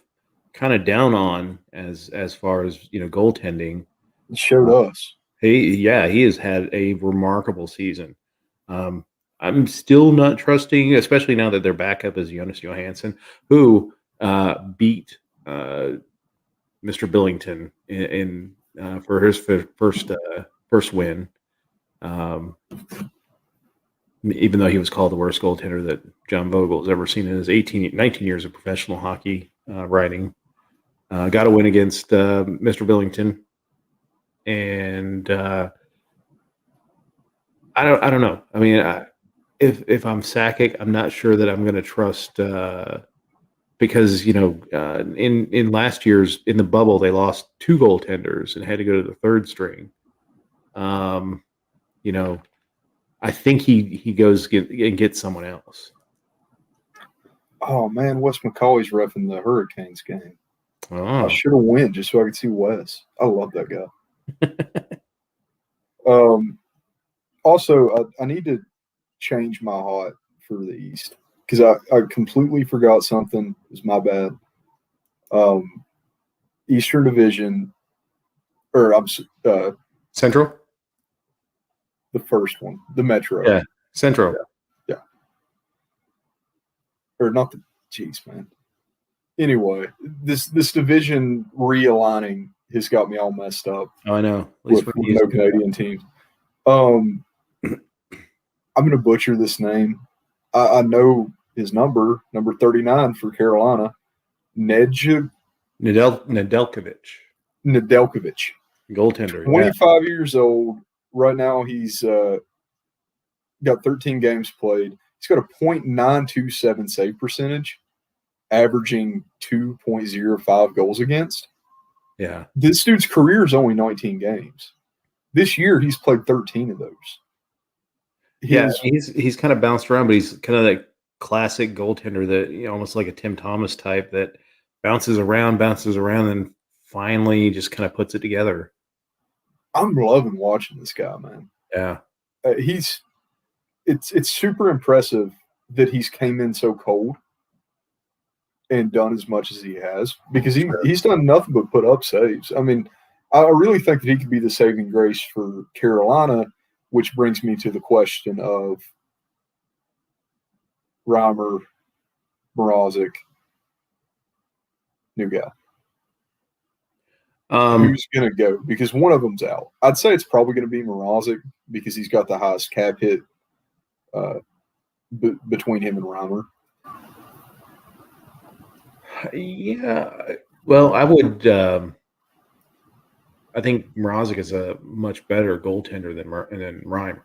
kind of down on as far as goaltending, it showed us. He has had a remarkable season. I'm still not trusting, especially now that their backup is Jonas Johansson, who beat Mr. Billington in for his first win. Even though he was called the worst goaltender that John Vogel has ever seen in his 19 years of professional hockey writing. Got a win against Mr. Billington. And I don't know. I mean, if I'm Sakic, I'm not sure that I'm going to trust because in last year's in the bubble they lost 2 goaltenders and had to go to the 3rd string. I think he goes and gets someone else. Oh man, Wes McCauley's reffing the Hurricanes game. Oh. I should have went just so I could see Wes. I love that guy. Also, I need to change my hot for the East, because I completely forgot something. It was my bad. Eastern Division, or I'm Central. The first one, the Metro. Yeah, Central. Yeah. Or not the. Jeez, man. Anyway, this division realigning has got me all messed up. Oh, I know. At least with no Canadian teams. I'm going to butcher this name. I know his number 39 for Carolina. Nedeljkovic. Goaltender. 25 years old. Right now he's got 13 games played. He's got a .927 save percentage, averaging 2.05 goals against. Yeah. This dude's career is only 19 games. This year he's played 13 of those. He's kind of bounced around, but he's kind of that classic goaltender that almost like a Tim Thomas type that bounces around, and finally just kind of puts it together. I'm loving watching this guy, man. Yeah. It's super impressive that he's came in so cold. and done as much as he has, because he's done nothing but put up saves. I mean, I really think that he could be the saving grace for Carolina, which brings me to the question of Reimer, Mrazek, new guy. Who's going to go? Because one of them's out. I'd say it's probably going to be Mrazek because he's got the highest cap hit between him and Reimer. Yeah. Well, I would. I think Mrazek is a much better goaltender than Reimer.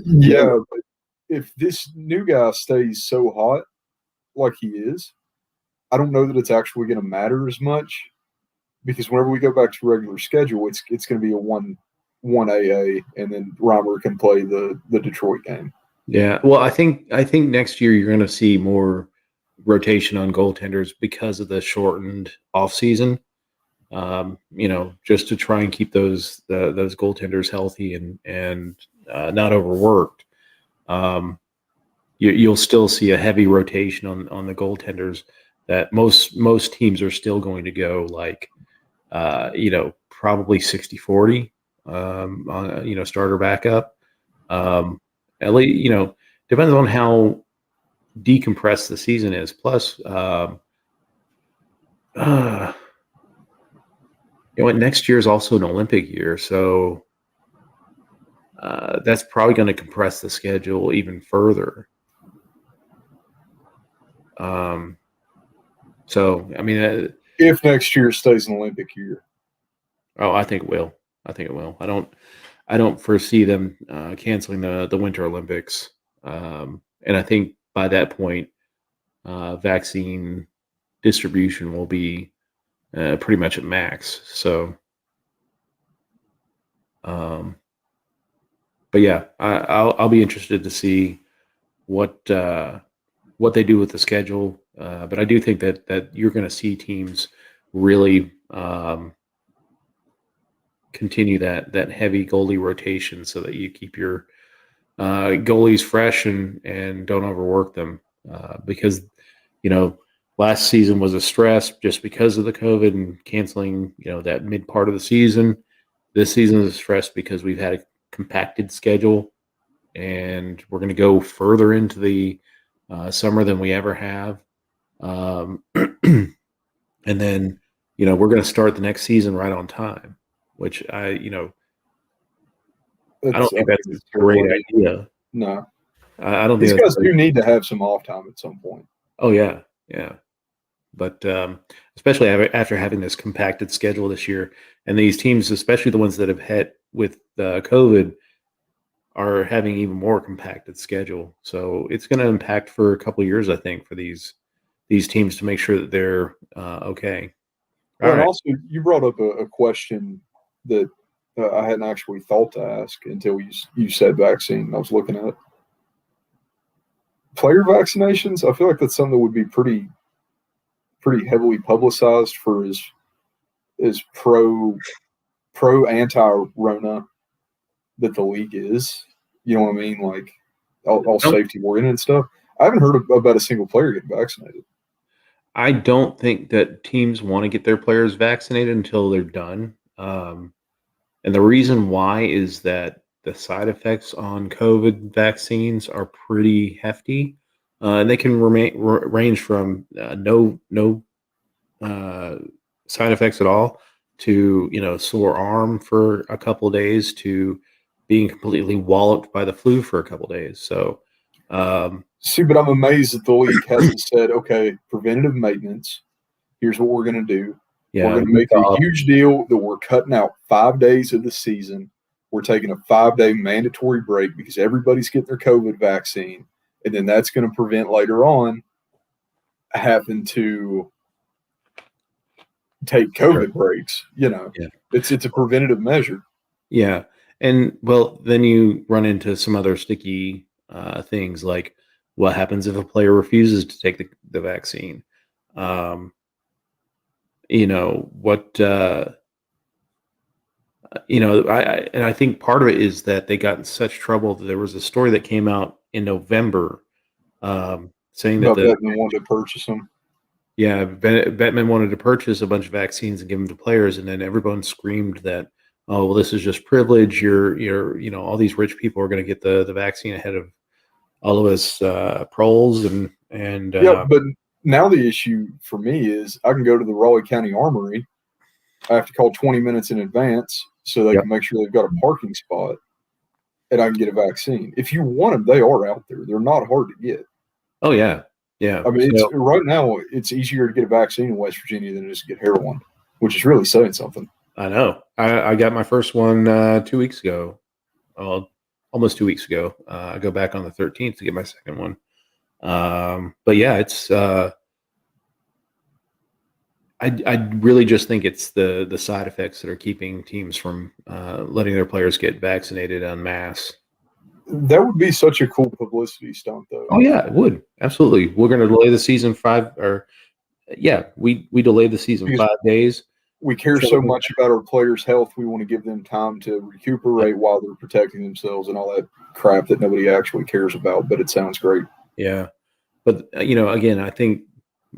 Yeah, but if this new guy stays so hot like he is, I don't know that it's actually going to matter as much, because whenever we go back to regular schedule, it's going to be a one AA, and then Reimer can play the Detroit game. Yeah, well, I think next year you're going to see more rotation on goaltenders because of the shortened off season. Just to try and keep those goaltenders healthy and not overworked. You'll still see a heavy rotation on the goaltenders. That most teams are still going to go like, probably 60-40 on starter backup. At least depends on how decompressed the season is. Plus, next year is also an Olympic year, so that's probably going to compress the schedule even further. So, I mean, if next year stays an Olympic year, I think it will. I don't foresee them canceling the Winter Olympics, and I think by that point, vaccine distribution will be pretty much at max. So, but yeah, I'll be interested to see what they do with the schedule. But I do think that you're going to see teams really continue that heavy goalie rotation so that you keep your goalies fresh and don't overwork them, because last season was a stress just because of the COVID and canceling that mid part of the season. This season is a stress because we've had a compacted schedule and we're going to go further into the summer than we ever have. And then, we're going to start the next season right on time, which I don't think that's a great idea. No. I don't think these guys do need to have some off time at some point. Oh, yeah. Yeah. But especially after having this compacted schedule this year, and these teams, especially the ones that have hit with COVID, are having even more compacted schedule. So it's going to impact for a couple of years, I think, for these teams to make sure that they're okay. Well, and also, you brought up a question that I hadn't actually thought to ask until you said vaccine. I was looking at player vaccinations. I feel like that's something that would be pretty heavily publicized for his pro anti-Rona that the league is. You know what I mean? Like all safety oriented and stuff. I haven't heard about a single player getting vaccinated. I don't think that teams want to get their players vaccinated until they're done. And the reason why is that the side effects on COVID vaccines are pretty hefty. And they can range from no side effects at all to sore arm for a couple of days to being completely walloped by the flu for a couple of days. So, see, but I'm amazed that the league hasn't said, okay, preventative maintenance. Here's what we're going to do. Yeah, we're going to make a huge deal that we're cutting out 5 days of the season. We're taking a 5-day mandatory break because everybody's getting their COVID vaccine. And then that's going to prevent later on having to take COVID breaks. It's a preventative measure. Yeah. And well, then you run into some other sticky things like what happens if a player refuses to take the vaccine? I think part of it is that they got in such trouble that there was a story that came out in November saying that Bettman wanted to purchase them. Yeah, Bettman wanted to purchase a bunch of vaccines and give them to players, and then everyone screamed that, oh, well, this is just privilege. You're all these rich people are going to get the vaccine ahead of all of us proles and But now the issue for me is I can go to the Raleigh County Armory. I have to call 20 minutes in advance so they can make sure they've got a parking spot, and I can get a vaccine. If you want them, they are out there. They're not hard to get. Oh yeah. Yeah. I mean, right now it's easier to get a vaccine in West Virginia than it is to get heroin, which is really saying something. I know. I got my first one 2 weeks ago. Almost 2 weeks ago. I go back on the 13th to get my second one. But yeah, it's I really just think it's the side effects that are keeping teams from letting their players get vaccinated en masse. That would be such a cool publicity stunt, though. Oh yeah, it would. Absolutely. We're going to delay the season we delayed the season Because 5 days. We care so much about our players' health. We want to give them time to recuperate while they're protecting themselves and all that crap that nobody actually cares about, but it sounds great. Yeah. But again, I think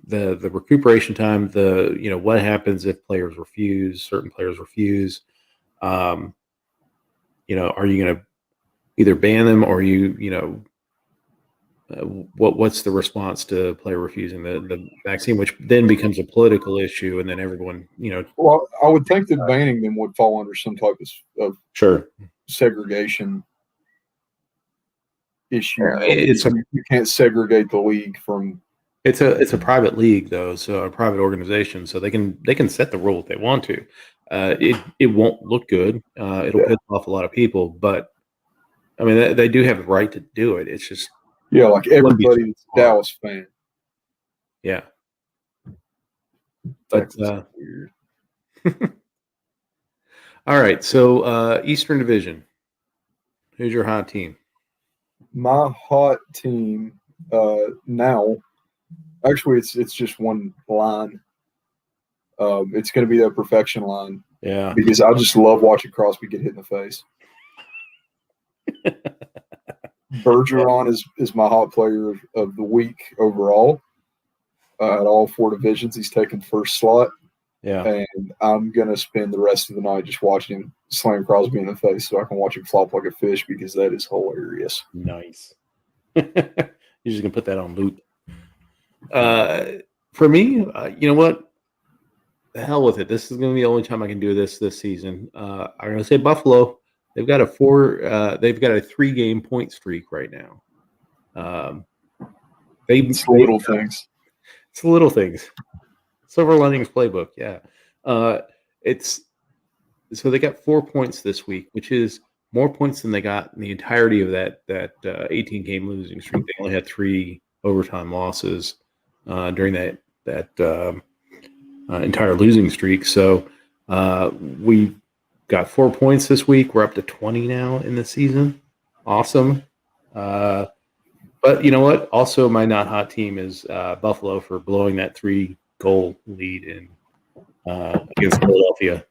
the recuperation time, what happens if certain players refuse, are you going to either ban them or what's the response to a player refusing the vaccine, which then becomes a political issue, and then everyone, Well, I would think that banning them would fall under some type of sure segregation issue. You can't segregate the league from. It's a private league though, so a private organization, so they can set the rule if they want to. It won't look good. It'll piss off a lot of people, but I mean they do have the right to do it. It's just like everybody that's a Dallas fan. Yeah, but weird. All right, so Eastern Division. Who's your hot team? My hot team now. Actually, it's just one line. It's going to be that perfection line. Yeah. Because I just love watching Crosby get hit in the face. Bergeron is my hot player of the week overall. At all 4 divisions, he's taken first slot. Yeah. And I'm going to spend the rest of the night just watching him slam Crosby in the face so I can watch him flop like a fish because that is hilarious. Nice. You're just going to put that on loop. For me, you know what? The hell with it. This is going to be the only time I can do this season. I'm going to say Buffalo. They've got a 3-game point streak right now. It's the little things. It's the little things. Silver Linings Playbook, yeah. So they got 4 points this week, which is more points than they got in the entirety of that 18-game losing streak. They only had 3 overtime losses during that entire losing streak. So we got 4 points this week. We're up to 20 now in the season. Awesome. But you know what? Also, my not hot team is Buffalo for blowing that 3-goal lead in against Philadelphia.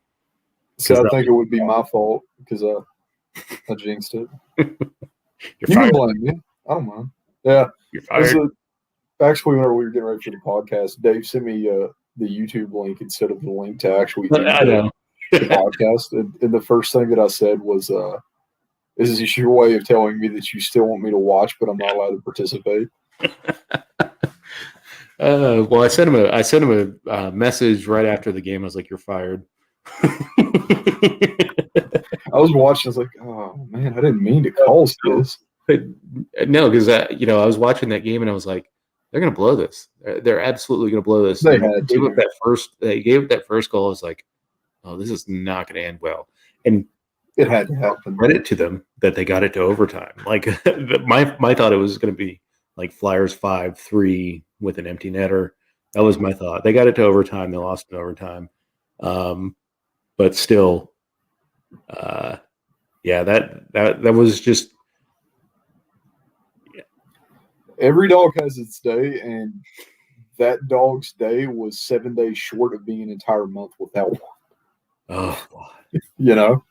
So I think it would be my fault because I jinxed it. You can blame me. I don't mind. Yeah. You're fired. Actually, whenever we were getting ready for the podcast, Dave sent me the YouTube link instead of the link to actually the podcast. And the first thing that I said was, "Is this your way of telling me that you still want me to watch, but I'm not allowed to participate?" Well, I sent him a message right after the game. I was like, "You're fired." I was watching. I was like, "Oh man, I didn't mean to cause this." No, because I was watching that game and I was like, "They're going to blow this. They're absolutely going to blow this." They gave up that first goal. I was like, "Oh, this is not going to end well." And it had to happen. Credit to them that they got it to overtime. Like my thought, it was going to be like Flyers 5-3 with an empty netter. That was my thought. They got it to overtime. They lost in overtime. But still, that was just. Yeah. Every dog has its day, and that dog's day was 7 days short of being an entire month without one. Oh, God. You know?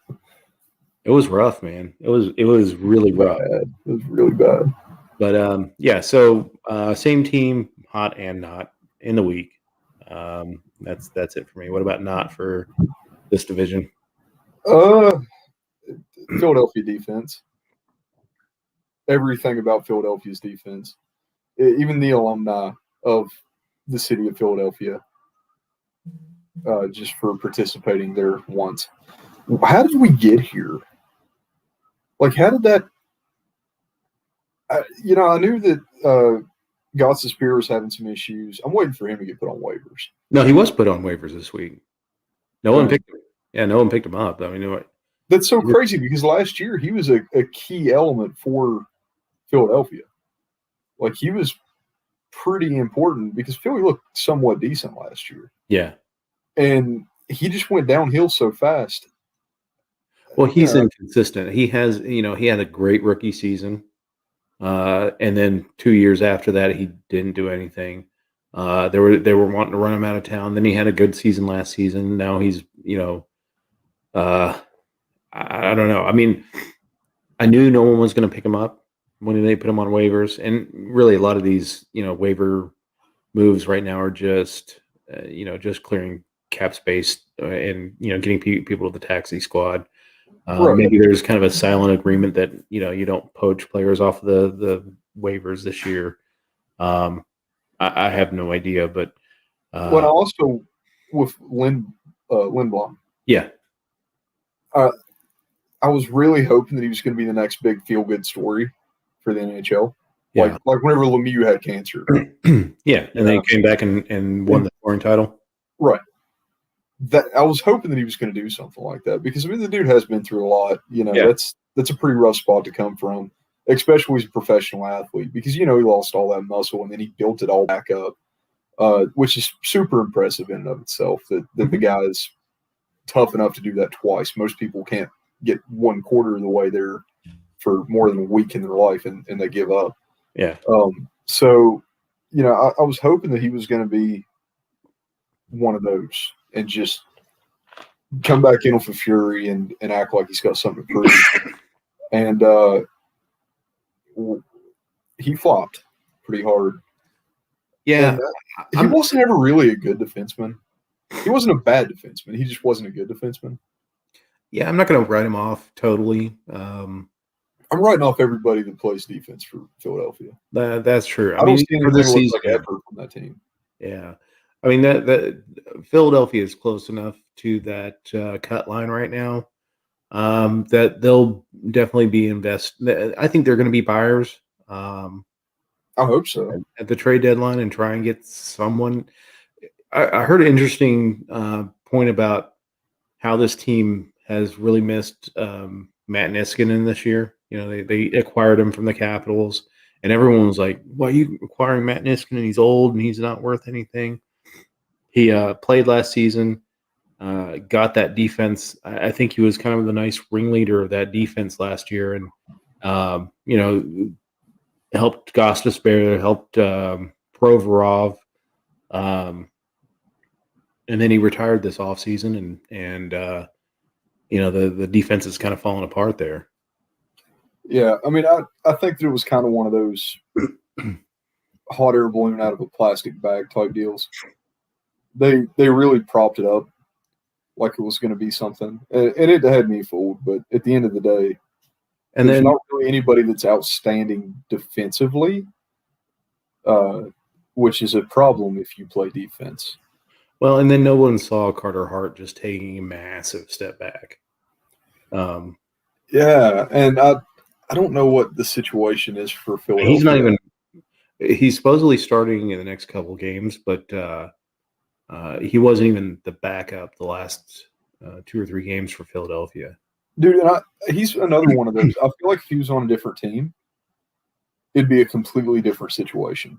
It was rough, man. It was really rough. It was really bad. But yeah, so same team, hot and not in the week. That's it for me. What about not for this division? Philadelphia defense. Everything about Philadelphia's defense, even the alumni of the city of Philadelphia, just for participating there once. How did we get here? Like, how did that? I knew that Gotsa Spear was having some issues. I'm waiting for him to get put on waivers. No, he was put on waivers this week. No one picked him. Yeah, no one picked him up. I mean, that's so crazy because last year he was a key element for Philadelphia. Like, he was pretty important because Philly looked somewhat decent last year. Yeah. And he just went downhill so fast. Well, he's inconsistent. He has, he had a great rookie season. And then 2 years after that, he didn't do anything. They were wanting to run him out of town. Then he had a good season last season. Now he's, I don't know. I mean, I knew no one was going to pick him up when they put him on waivers. And really a lot of these, waiver moves right now are just, just clearing cap space and, getting people to the taxi squad. Right. Maybe there's kind of a silent agreement that, you don't poach players off the waivers this year. I have no idea, but well, also with Lindblom. Yeah. I was really hoping that he was going to be the next big feel-good story for the NHL. Yeah. Like whenever Lemieux had cancer. Yeah, and then he came back and won the scoring title. Right. That I was hoping that he was going to do something like that because the dude has been through a lot. That's a pretty rough spot to come from, especially as a professional athlete because he lost all that muscle and then he built it all back up, which is super impressive in and of itself. That the guy is tough enough to do that twice. Most people can't get 1/4 of the way there for more than a week in their life and they give up. Yeah. So, I was hoping that he was going to be one of those and just come back in with a fury and act like he's got something to prove. And he flopped pretty hard. Yeah. And he wasn't ever really a good defenseman. He wasn't a bad defenseman. He just wasn't a good defenseman. Yeah, I'm not going to write him off totally. I'm writing off everybody that plays defense for Philadelphia. That's true. I don't see anything that looks like effort from that team. Yeah. I mean, that Philadelphia is close enough to that cut line right now that they'll definitely be I think they're going to be buyers. I hope so. At the trade deadline and try and get someone. I heard an interesting point about how this team has really missed Matt Niskanen this year. They acquired him from the Capitals, and everyone was like, "Why are you acquiring Matt Niskanen? He's old and he's not worth anything." He played last season, got that defense. I think he was kind of the nice ringleader of that defense last year, and helped Gostisbehere, helped Provorov, and then he retired this offseason, and the defense is kind of falling apart there. Yeah, I mean, I think that it was kind of one of those hot air balloon out of a plastic bag type deals. They really propped it up like it was going to be something, and it had me fooled. But at the end of the day, and there's not really anybody that's outstanding defensively, which is a problem if you play defense. Well, and then no one saw Carter Hart just taking a massive step back. Yeah, and I don't know what the situation is for Philadelphia. He's not even – he's supposedly starting in the next couple of games, but he wasn't even the backup the last 2 or 3 games for Philadelphia. Dude, and he's another one of those. I feel like if he was on a different team, it'd be a completely different situation.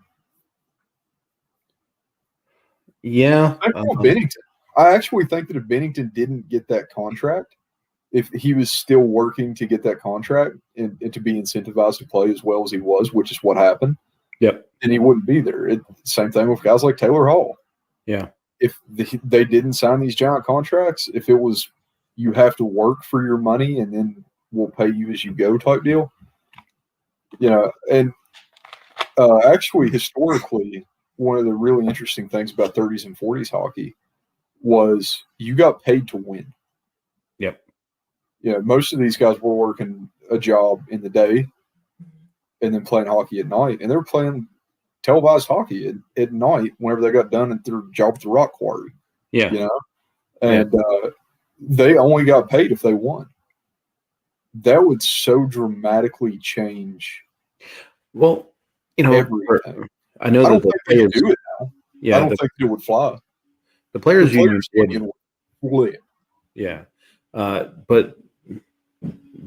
Yeah. Bennington. I actually think that if Bennington didn't get that contract, if he was still working to get that contract and to be incentivized to play as well as he was, which is what happened, yep, then he wouldn't be there. Same thing with guys like Taylor Hall. Yeah. If they didn't sign these giant contracts, if it was you have to work for your money and then we'll pay you as you go type deal, and Actually, historically, one of the really interesting things about 30s and 40s hockey was you got paid to win. Yep. Yeah, most of these guys were working a job in the day and then playing hockey at night, and they were playing televised hockey at night whenever they got done at their job at the rock quarry. Yeah. You know, and they only got paid if they won. That would so dramatically change. Well, everything. I know I don't that the think they players could do it now. Yeah, I don't think it would fly. the players The union players did. would flip. Yeah. But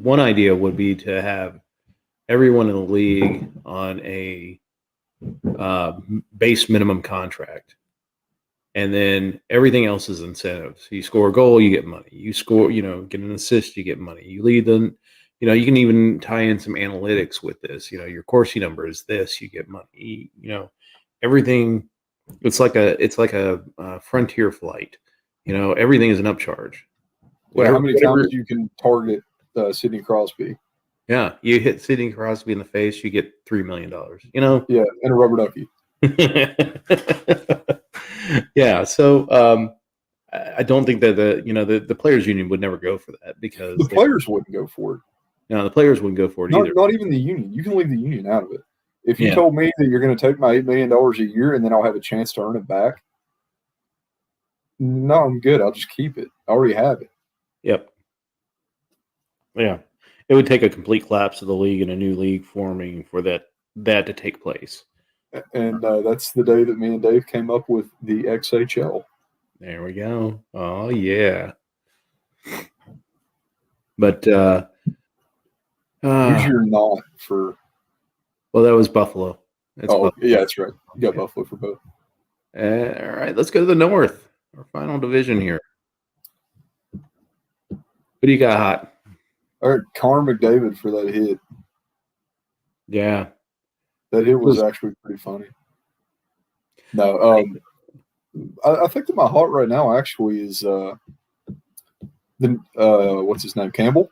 one idea would be to have everyone in the league on a base minimum contract. And then everything else is incentives. You score a goal, you get money. You score, get an assist, you get money. You lead them, you can even tie in some analytics with this. Your Corsi number is this, you get money. Everything. It's like a frontier flight. Everything is an upcharge. Well, how many times you can target Sidney Crosby? Yeah, you hit Sidney Crosby in the face, you get $3 million. Yeah, and a rubber ducky. Yeah, so I don't think that the players union would never go for that because the players wouldn't go for it. No, the players wouldn't go for it either. Not even the union. You can leave the union out of it. If you told me that you're going to take my $8 million a year and then I'll have a chance to earn it back, no, I'm good. I'll just keep it. I already have it. Yep. Yeah, it would take a complete collapse of the league and a new league forming for that to take place. And that's the day that me and Dave came up with the XHL. There we go. Oh, yeah. But who's your not for? Well, that was Buffalo. Buffalo. Yeah, that's right. You got Buffalo for both. All right, let's go to the North, our final division here. Who do you got hot? All right, Connor McDavid for that hit. Yeah. That hit was actually pretty funny. No, I think that my hot right now actually is what's his name? Campbell?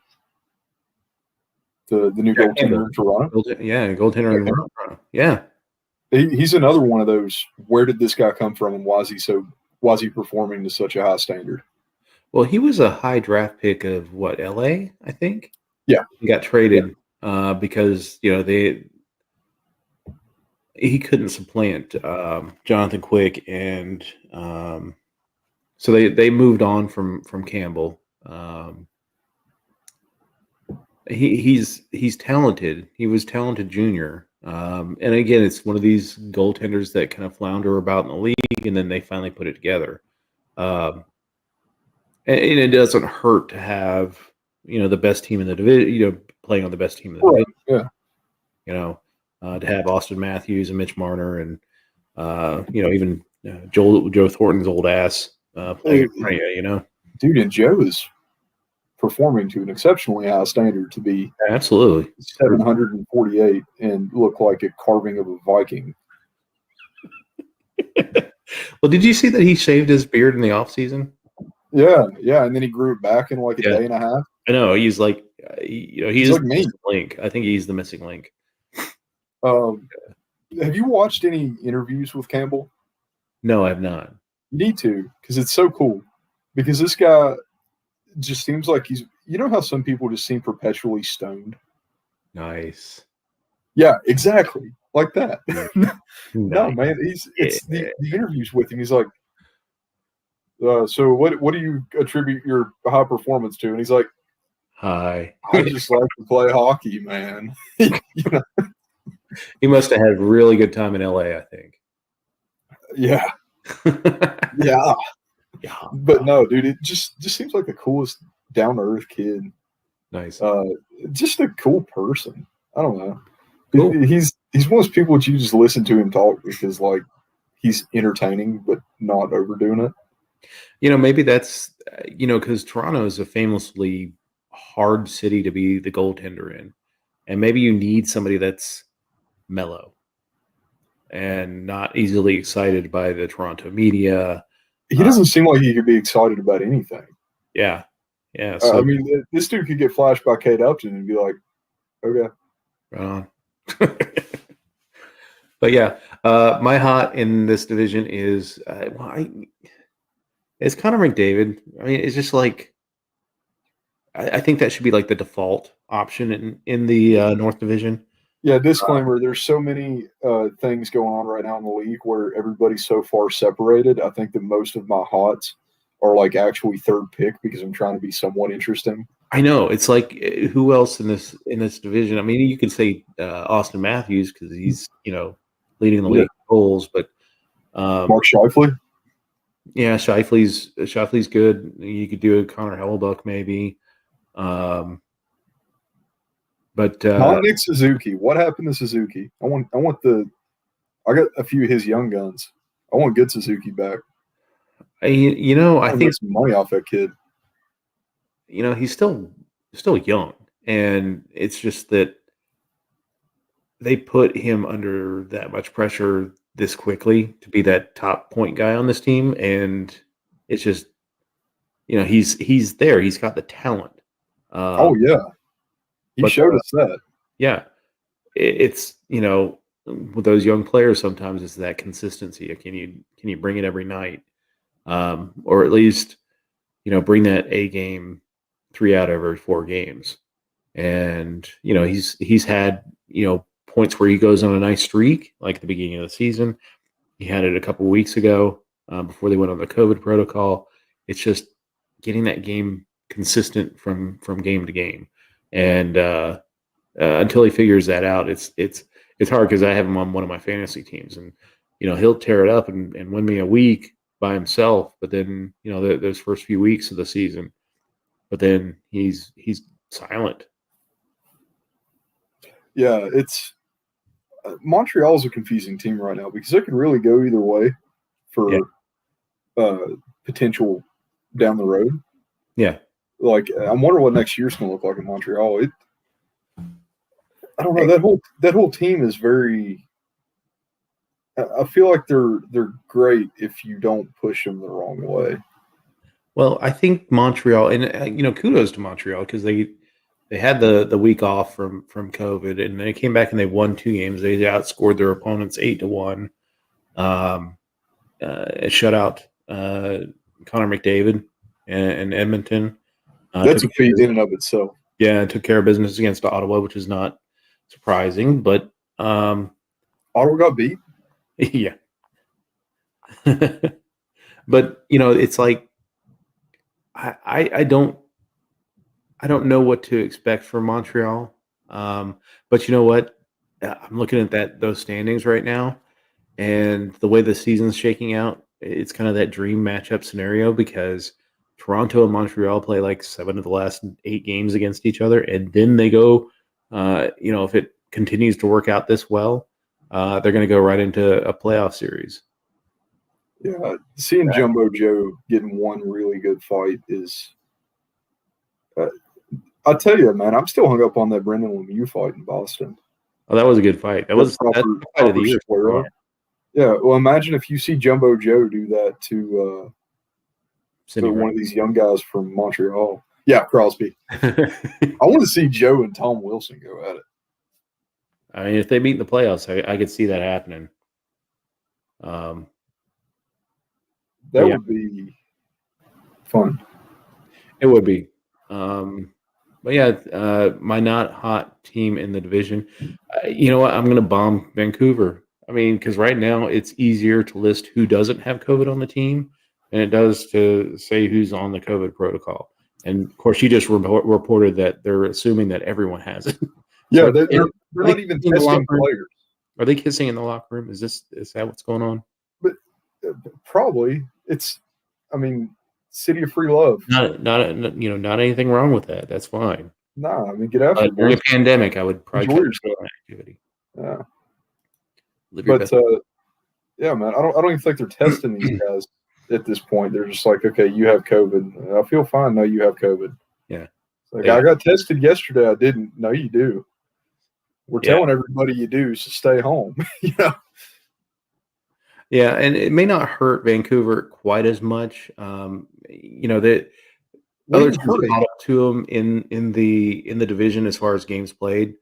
The new goaltender in Toronto. Goaltender in Toronto. Yeah. He's another one of those, where did this guy come from and why is he performing to such a high standard? Well, he was a high draft pick of what, LA, I think? Yeah. He got traded because, he couldn't supplant Jonathan Quick, and so they moved on from Campbell. He's talented. He was talented junior. And again, it's one of these goaltenders that kind of flounder about in the league, and then they finally put it together. And it doesn't hurt to have the best team in the division, playing on the best team in the division. Yeah. To have Austin Matthews and Mitch Marner and even Joe Thornton's old ass playing in front of you. Dude, and Joe is performing to an exceptionally high standard to be absolutely 748 and look like a carving of a Viking. Well, did you see that he shaved his beard in the off season? Yeah, and then he grew it back in like a day and a half. I know, he's like, he's like me. Link. I think he's the missing link. Have you watched any interviews with Campbell? No, I have not. You need to, because it's so cool. Because this guy just seems like he's, how some people just seem perpetually stoned? Nice. Yeah, exactly. Like that. Nice. No, man, it's the interviews with him. He's like, so what do you attribute your high performance to? And he's like, hi. I just like to play hockey, man. He must have had a really good time in LA, I think. Yeah. Yeah. But no, dude, it just seems like the coolest down to earth kid. Nice. Just a cool person. I don't know. Cool. He's one of those people that you just listen to him talk because like he's entertaining but not overdoing it. Maybe that's because Toronto is a famously hard city to be the goaltender in, and maybe you need somebody that's mellow and not easily excited by the Toronto media. He doesn't seem like he could be excited about anything. Yeah. So, I mean, this dude could get flashed by Kate Upton and be like, okay. Right on. But yeah, my hot in this division is it's Connor McDavid. I mean, it's just like I think that should be like the default option in the North Division. Yeah, disclaimer, there's so many things going on right now in the league where everybody's so far separated. I think that most of my hots are like actually third pick because I'm trying to be somewhat interesting. I know it's like who else in this division? I mean, you could say Austin Matthews because he's leading the league in goals, but Mark Scheifele. yeah, Shifley's good. You could do a Connor Hellebuck maybe, but Not Nick Suzuki. What happened to Suzuki? I got a few of his young guns. I want good Suzuki back. I think make some money off that kid. He's still young, and it's just that they put him under that much pressure this quickly to be that top point guy on this team, and it's just he's there. He's got the talent. Oh yeah, he showed us that. Yeah, it's with those young players sometimes it's that consistency. Can you bring it every night, or at least bring that A game 3 out of every 4 games, and he's had points where he goes on a nice streak, like at the beginning of the season. He had it a couple of weeks ago before they went on the COVID protocol. It's just getting that game consistent from game to game, and until he figures that out, it's hard because I have him on one of my fantasy teams, and he'll tear it up and win me a week by himself. But then those first few weeks of the season, but then he's silent. Yeah, it's Montreal's a confusing team right now because it can really go either way for potential down the road. Yeah, like I'm wondering what next year's going to look like in Montreal. I don't know, that whole team is very. I feel like they're great if you don't push them the wrong way. Well, I think Montreal, and kudos to Montreal because they had the week off from COVID, and they came back and they won 2 games. They outscored their opponents 8-1. Shut out Connor McDavid and Edmonton. That's a feat in and of itself. Yeah, took care of business against Ottawa, which is not surprising, but Ottawa got beat. Yeah. But it's like I don't know what to expect from Montreal. But you know what? I'm looking at those standings right now, and the way the season's shaking out, it's kind of that dream matchup scenario because Toronto and Montreal play like 7 of the last 8 games against each other, and then they go, if it continues to work out this well, they're going to go right into a playoff series. Yeah, seeing Jumbo Joe getting one really good fight is. I tell you, man, I'm still hung up on that Brendan Lemieux fight in Boston. Oh, that was a good fight. That was proper fight of the year. Yeah, well, imagine if you see Jumbo Joe do that to one of these young guys from Montreal. Yeah, Crosby. I want to see Joe and Tom Wilson go at it. I mean, if they meet in the playoffs, I could see that happening. That would be fun. It would be. But yeah, my not hot team in the division. You know what? I'm going to bomb Vancouver. I mean, because right now it's easier to list who doesn't have COVID on the team than it does to say who's on the COVID protocol. And of course, you just reported that they're assuming that everyone has it. Yeah, so they're not even testing players. Are they kissing in the locker room? Is that what's going on? But probably it's. I mean, city of free love. Not anything wrong with that. That's fine. Nah, I mean, get out. During a pandemic, I would probably cut that activity. Yeah. But yeah, man, I don't even think they're testing these guys at this point. They're just like, okay, you have COVID. I feel fine. No, you have COVID. Yeah. Like, I got tested yesterday. I didn't. No, you do. We're telling everybody you do, so stay home. Yeah, and it may not hurt Vancouver quite as much. That other teams caught up to them in the division as far as games played.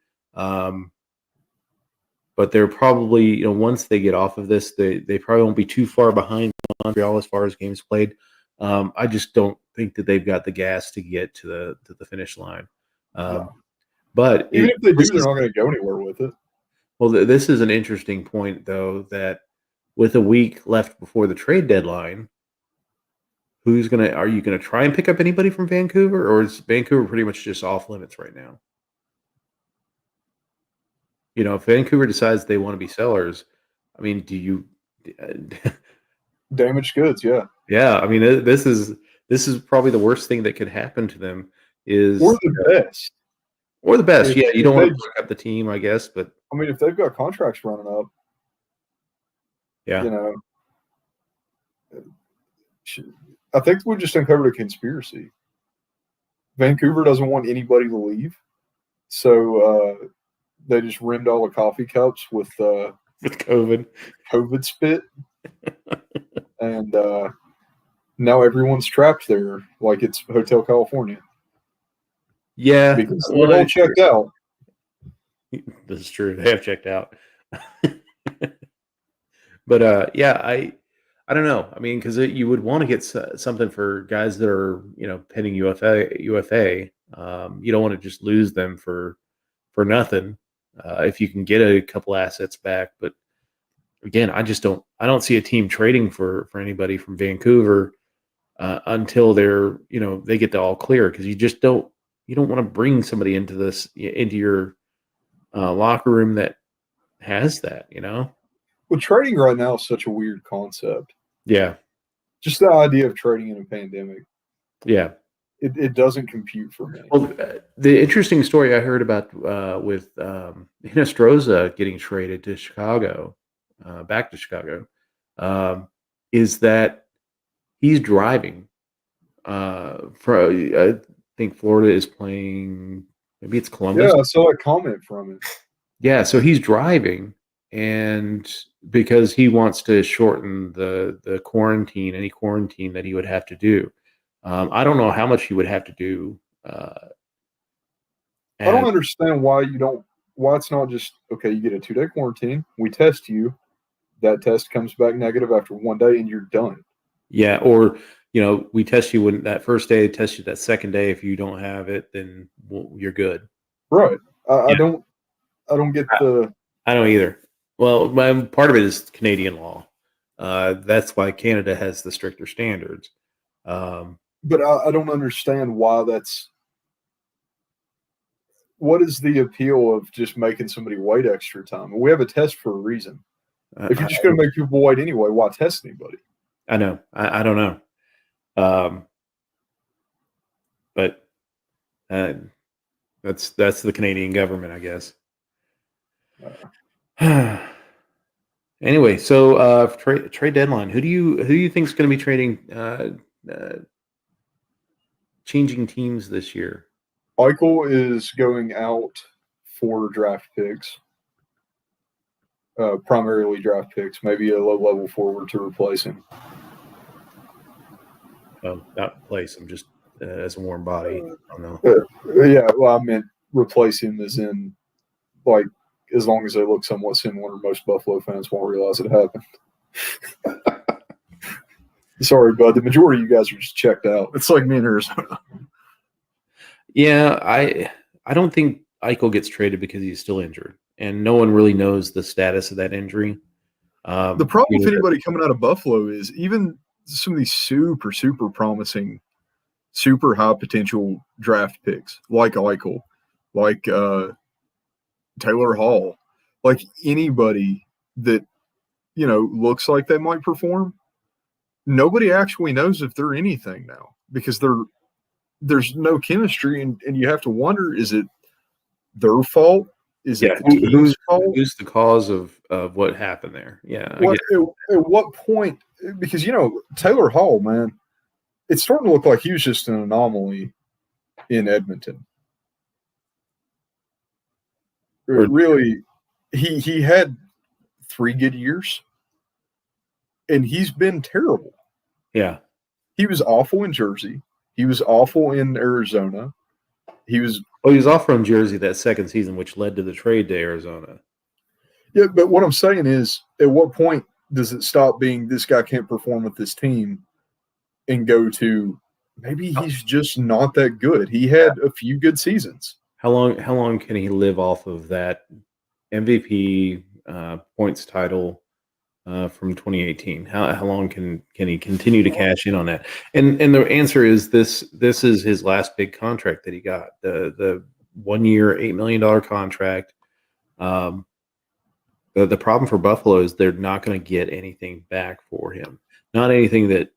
but they're probably, once they get off of this, they probably won't be too far behind Montreal as far as games played. I just don't think that they've got the gas to get to the finish line. No. But Even if they do, this they're is- not going to go anywhere with it. well, this is an interesting point, though, that with a week left before the trade deadline, are you gonna try and pick up anybody from Vancouver, or is Vancouver pretty much just off limits right now? If Vancouver decides they want to be sellers, I mean, do you? Damaged goods, yeah. Yeah, I mean, this is probably the worst thing that could happen to them is Or the best. or the best. If- Yeah, you if don't want to they- break up the team, I guess, but I mean, if they've got contracts running up, yeah, you know, I think we just uncovered a conspiracy. Vancouver doesn't want anybody to leave, so they just rimmed all the coffee cups with with COVID. COVID spit, and now everyone's trapped there like it's Hotel California Yeah, because well, they're all checked out. this is true. They have checked out. But yeah, I don't know. I mean, because you would want to get something for guys that are pending UFA. You don't want to just lose them for nothing. If you can get a couple assets back, but again, I don't see a team trading for anybody from Vancouver until they get the all clear, because you don't want to bring somebody into your locker room that has that. Well, trading right now is such a weird concept. Yeah. Just the idea of trading in a pandemic, Yeah. it doesn't compute for me. Well, the interesting story I heard about with Hinostroza getting traded to Chicago, back to Chicago, is that he's driving. I think Florida is playing. Maybe it's Columbus. Yeah, I saw a comment from it. Yeah, so he's driving, and because he wants to shorten the quarantine, any quarantine that he would have to do. I don't know how much he would have to do. I don't understand why it's not just, okay, you get a 2-day quarantine, we test you, that test comes back negative after 1 day, and you're done. Yeah, or we test you when that first day, test you that second day. If you don't have it, then you're good. Right. I Yeah. don't get the. I don't either. Well, part of it is Canadian law. That's why Canada has the stricter standards. But I don't understand why that's. What is the appeal of just making somebody wait extra time? We have a test for a reason. If you're just going to make people wait anyway, why test anybody? I know. I don't know. But that's the Canadian government, I guess. Anyway, so trade deadline. Who do you think is going to be trading, changing teams this year? Eichel is going out for draft picks, primarily draft picks, maybe a low-level forward to replace him. Oh, not replace him, just as a warm body. I don't know. Yeah, well, I meant replace him as in, like, as long as they look somewhat similar, most Buffalo fans won't realize it happened. Sorry, bud. The majority of you guys are just checked out. It's like me in Arizona. Yeah, I don't think Eichel gets traded because he's still injured, and no one really knows the status of that injury. The problem with anybody coming out of Buffalo is even some of these super, super promising, super high potential draft picks like Eichel, like Taylor Hall, like anybody that looks like they might perform. Nobody actually knows if they're anything now because there's no chemistry, and you have to wonder: is it their fault? Is it the team's fault? Who's the cause of what happened there? Yeah. At what point? Because Taylor Hall, man, it's starting to look like he was just an anomaly in Edmonton. Really, he had 3 good years, and he's been terrible. Yeah. He was awful in Jersey. He was awful in Arizona. He was off from Jersey that second season, which led to the trade to Arizona. Yeah, but what I'm saying is, at what point does it stop being this guy can't perform with this team and go to maybe he's just not that good? He had a few good seasons. How long can he live off of that MVP points title from 2018? How long can he continue to cash in on that? And the answer is this is his last big contract that he got, the 1 year $8 million contract. The problem for Buffalo is they're not going to get anything back for him. Not anything that,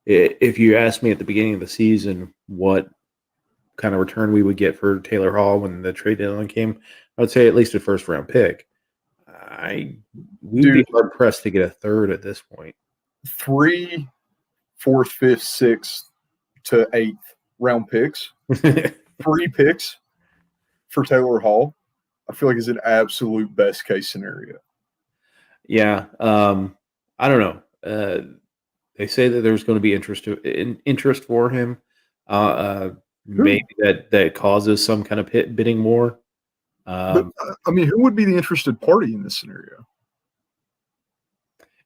if you asked me at the beginning of the season what kind of return we would get for Taylor Hall when the trade deadline came, I would say at least a first round pick. We'd be hard pressed to get a third at this point. 3, 4th, 5th, 6th to 8th round picks, 3 picks for Taylor Hall, I feel like is an absolute best case scenario. Yeah. I don't know. They say that there's going to be interest for him. Maybe that causes some kind of bidding war. But, I mean, who would be the interested party in this scenario?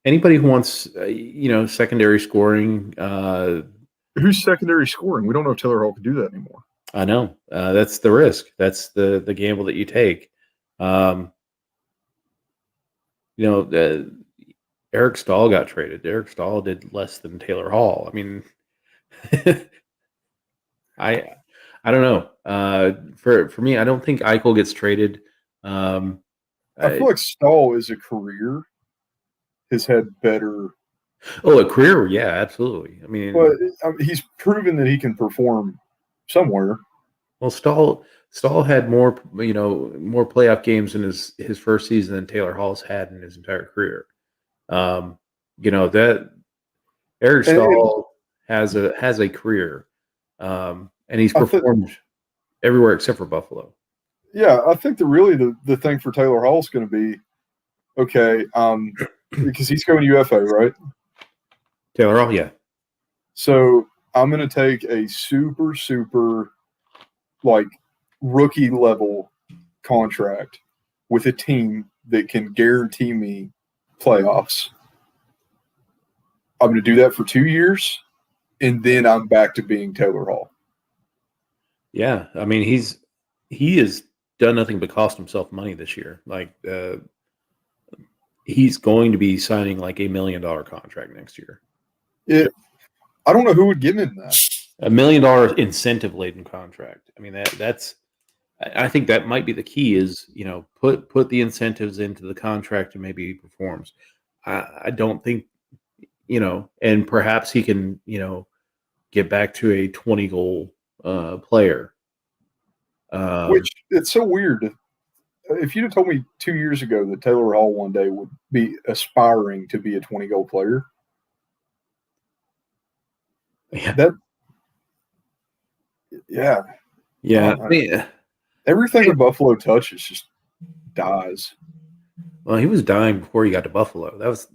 Anybody who wants, secondary scoring. Who's secondary scoring? We don't know if Taylor Hall can do that anymore. I know. That's the risk. That's the gamble that you take. Eric Stahl got traded. Eric Stahl did less than Taylor Hall. I mean, I don't know. For me, I don't think Eichel gets traded. I feel like Stahl as a career has had better. Oh, a career, yeah, absolutely. I mean, but he's proven that he can perform somewhere. Well, Stahl had more playoff games in his first season than Taylor Hall's had in his entire career. That Eric Stahl has a career, and he's performed everywhere except for Buffalo. Yeah, I think the thing for Taylor Hall is going to be okay, because he's going UFA, right? Taylor Hall, yeah. So I'm going to take a super like rookie level contract with a team that can guarantee me playoffs. I'm going to do that for 2 years, and then I'm back to being Taylor Hall. Yeah, I mean he has done nothing but cost himself money this year. Like he's going to be signing like $1 million contract next year. I don't know who would give him that. $1 million incentive laden contract. I mean that's. I think that might be the key. Is put the incentives into the contract and maybe he performs. I don't think and perhaps he can get back to a 20 goal player. Which it's so weird. If you'd have told me 2 years ago that Taylor Hall one day would be aspiring to be a 20 goal player, everything that Buffalo touches just dies. Well, he was dying before he got to Buffalo. That was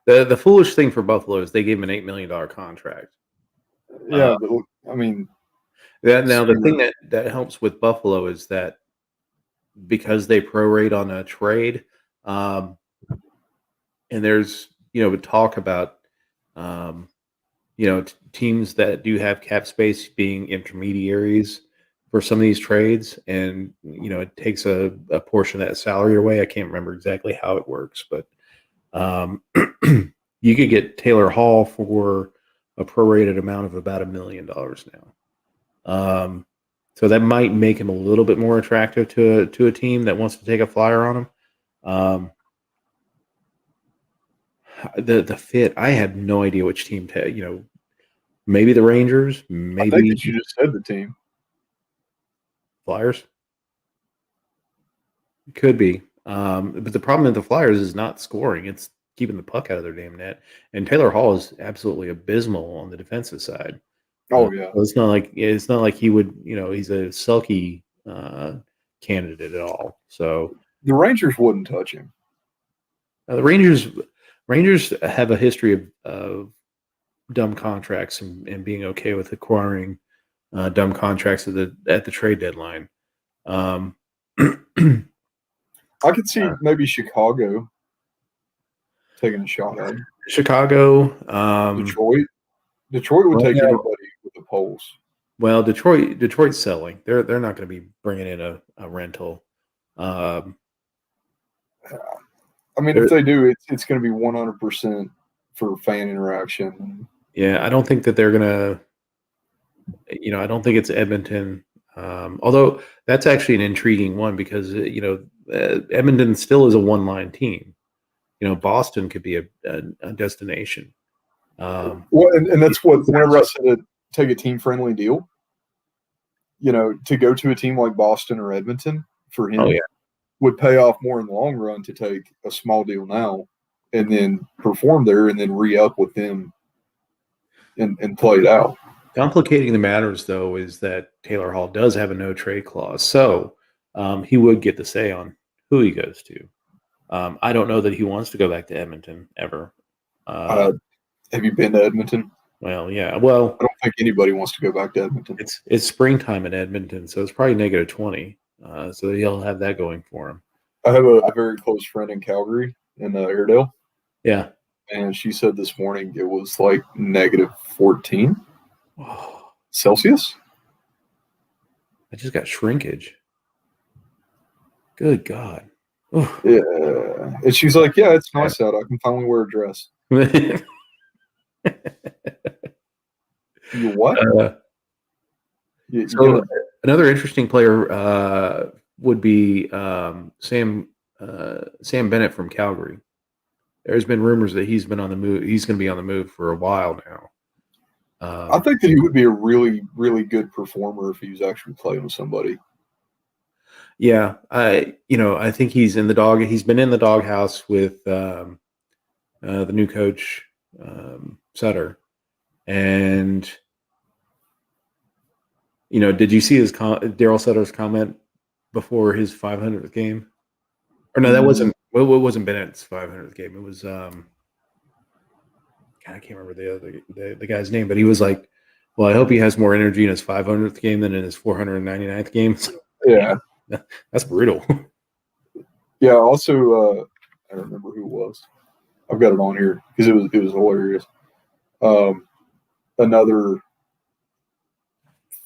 the foolish thing for Buffalo is they gave him an $8 million contract. Yeah, but I mean, the thing that helps with Buffalo is that because they prorate on a trade, and there's talk about teams that do have cap space being intermediaries for some of these trades, and it takes a portion of that salary away. I can't remember exactly how it works, but you could get Taylor Hall for a prorated amount of about $1 million now. So that might make him a little bit more attractive to a team that wants to take a flyer on him. The fit, I have no idea which team maybe the Rangers, maybe I think that you just said the team. Flyers. Could be. But the problem with the Flyers is not scoring. It's keeping the puck out of their damn net. And Taylor Hall is absolutely abysmal on the defensive side. Oh, yeah. It's not like he would, he's a Selke candidate at all. So the Rangers wouldn't touch him. The Rangers have a history of dumb contracts and being okay with acquiring dumb contracts at the trade deadline. I could see maybe Chicago taking a shot at him. Chicago, Detroit would take well, anybody with the polls. well, Detroit's selling. They're not going to be bringing in a rental. I mean, if they do, it's going to be 100% for fan interaction. Yeah, I don't think that they're gonna. I don't think it's Edmonton. Although that's actually an intriguing one because Edmonton still is a one-line team. Boston could be a destination. Well, and that's what whenever I said take a team-friendly deal, to go to a team like Boston or Edmonton for him would pay off more in the long run to take a small deal now and then perform there and then re-up with them and play it out. Complicating the matters, though, is that Taylor Hall does have a no-trade clause, so he would get the say on who he goes to. I don't know that he wants to go back to Edmonton ever. Have you been to Edmonton? Well, yeah. Well, I don't think anybody wants to go back to Edmonton. It's springtime in Edmonton, so it's probably -20. So he'll have that going for him. I have a very close friend in Calgary, in Airedale. Yeah. And she said this morning it was like -14 Celsius. I just got shrinkage. Good God. Oof. Yeah. And she's like, yeah, it's nice out. I can finally wear a dress. You what? Another interesting player would be Sam Bennett from Calgary. There's been rumors that he's been on the move. He's going to be on the move for a while now. I think that he would be a really, really good performer if he was actually playing with somebody. Yeah, I think he's in the dog. He's been in the doghouse with the new coach Sutter, and did you see his Daryl Sutter's comment before his 500th game? Or no, that wasn't. Well, it wasn't Bennett's 500th game. It was God, I can't remember the guy's name, but he was like, "Well, I hope he has more energy in his 500th game than in his 499th game." Yeah, that's brutal. Yeah. Also, I don't remember who it was. I've got it on here because it was hilarious. Another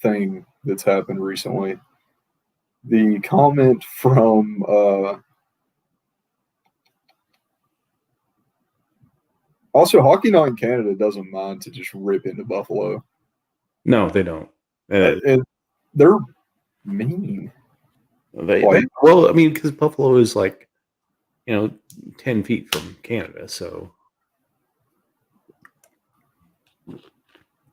thing that's happened recently. The comment from also Hockey Night in Canada doesn't mind to just rip into Buffalo. No, they don't. And they're mean. Well, I mean, because Buffalo is like, 10 feet from Canada, so.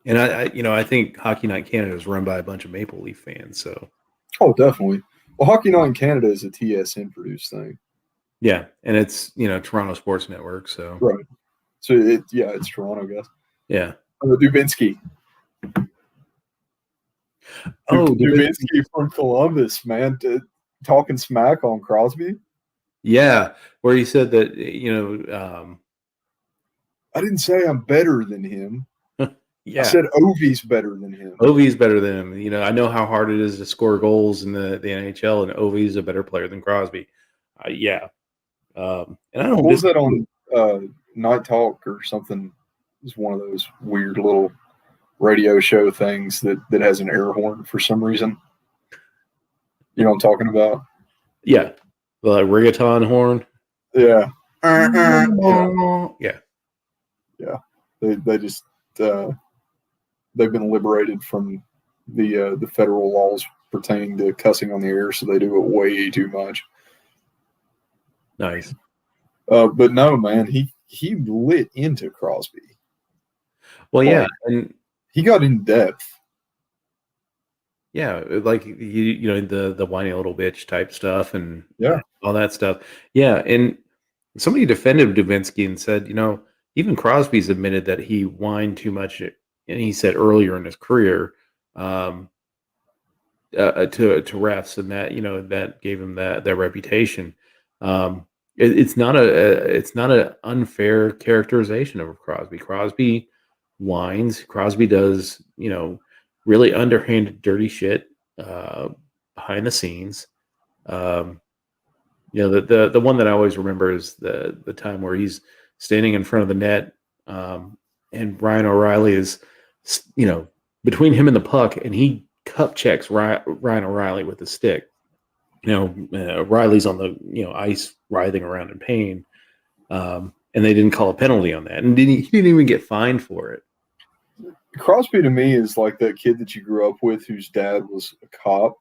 And I think Hockey Night Canada is run by a bunch of Maple Leaf fans. So, oh, definitely. Well, Hockey Night in Canada is a TSN produced thing. Yeah, and it's Toronto Sports Network. So right. So it's Toronto, I guess. Yeah. Dubinsky. Oh, Dubinsky from Columbus, man, talking smack on Crosby. Yeah, where he said that I didn't say I'm better than him. Yeah. I said Ovi's better than him. Ovi's better than him. I know how hard it is to score goals in the NHL, and Ovi's a better player than Crosby. Yeah. And I don't. What was that on Night Talk or something? It's one of those weird little radio show things that has an air horn for some reason. You know what I'm talking about? Yeah. The reggaeton horn. Yeah. Yeah. Yeah. They just they've been liberated from the federal laws pertaining to cussing on the air, so they do it way too much. Nice. But no, man, he lit into Crosby. Well, yeah, and he got in depth. Yeah, like the whiny little bitch type stuff and yeah, all that stuff. Yeah, and somebody defended Dubinsky and said, even Crosby's admitted that he whined too much, and he said earlier in his career to refs, and that that gave him that reputation. It's not an unfair characterization of Crosby. Crosby whines. Crosby does really underhanded, dirty shit behind the scenes. The one that I always remember is the time where he's standing in front of the net, and Ryan O'Reilly is, between him and the puck, and he cup checks Ryan O'Reilly with a stick. Riley's on the ice writhing around in pain, and they didn't call a penalty on that, and he didn't even get fined for it. Crosby to me is like that kid that you grew up with whose dad was a cop.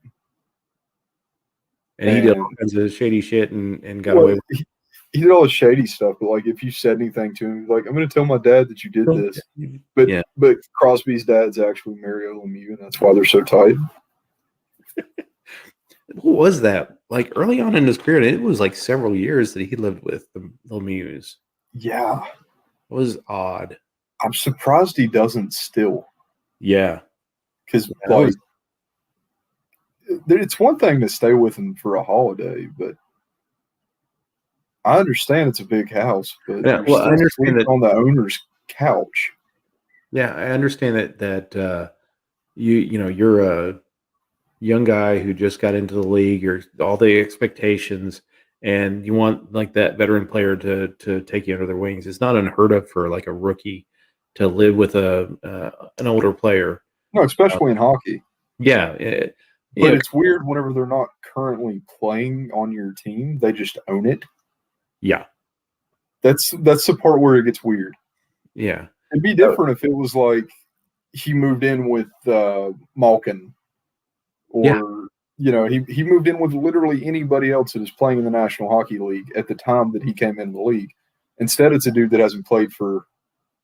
And he did all kinds of shady shit and got away with it. He did all the shady stuff, but like if you said anything to him, like I'm going to tell my dad that you did this. But Crosby's dad's actually Mario Lemieux, and that's why they're so tight. What was that? Like early on in his career, it was like several years that he lived with the Lemieux. Yeah, it was odd. I'm surprised he doesn't still. Yeah, because it's one thing to stay with him for a holiday, but I understand it's a big house. But I understand that on the owner's couch. Yeah, I understand that you're a young guy who just got into the league. You're all the expectations, and you want like that veteran player to take you under their wings. It's not unheard of for like a rookie to live with an older player. No, especially in hockey. Yeah, but it's weird whenever they're not currently playing on your team; they just own it. Yeah, that's the part where it gets weird. Yeah, it'd be different if it was like he moved in with Malkin, or he moved in with literally anybody else that is playing in the National Hockey League at the time that he came in the league. Instead, it's a dude that hasn't played for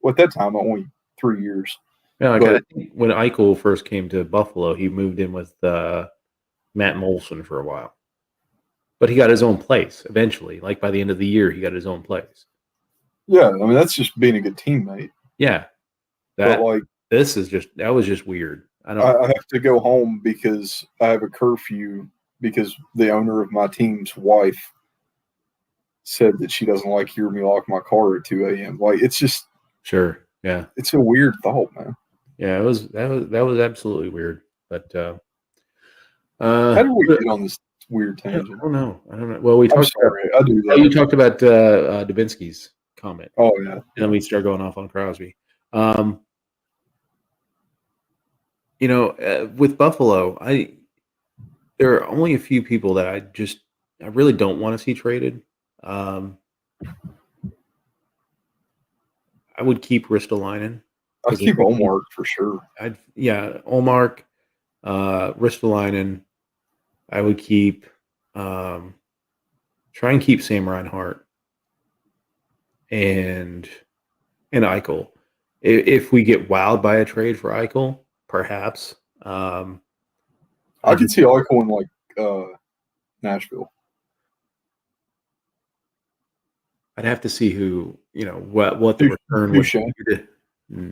at that time only 3 years. Yeah, I think when Eichel first came to Buffalo, he moved in with Matt Molson for a while. But he got his own place eventually. Like by the end of the year, he got his own place. Yeah, I mean that's just being a good teammate. Yeah, that was just weird. I have to go home because I have a curfew because the owner of my team's wife said that she doesn't like hearing me lock my car at 2 a.m. Like it's just sure, yeah, it's a weird thought, man. Yeah, that was absolutely weird. But how did we get on this weird tangent? I don't know. Well, we talked I do that. You talked about Dubinsky's comment. Oh yeah, and then we start going off on Crosby. With Buffalo, there are only a few people that I really don't want to see traded. I would keep Ristolainen. I'd keep Ullmark for sure. Ullmark, Ristolainen. I would keep. Try and keep Sam Reinhart and Eichel. If we get wowed by a trade for Eichel, perhaps. I could see Eichel in like Nashville. I'd have to see who what the return would be.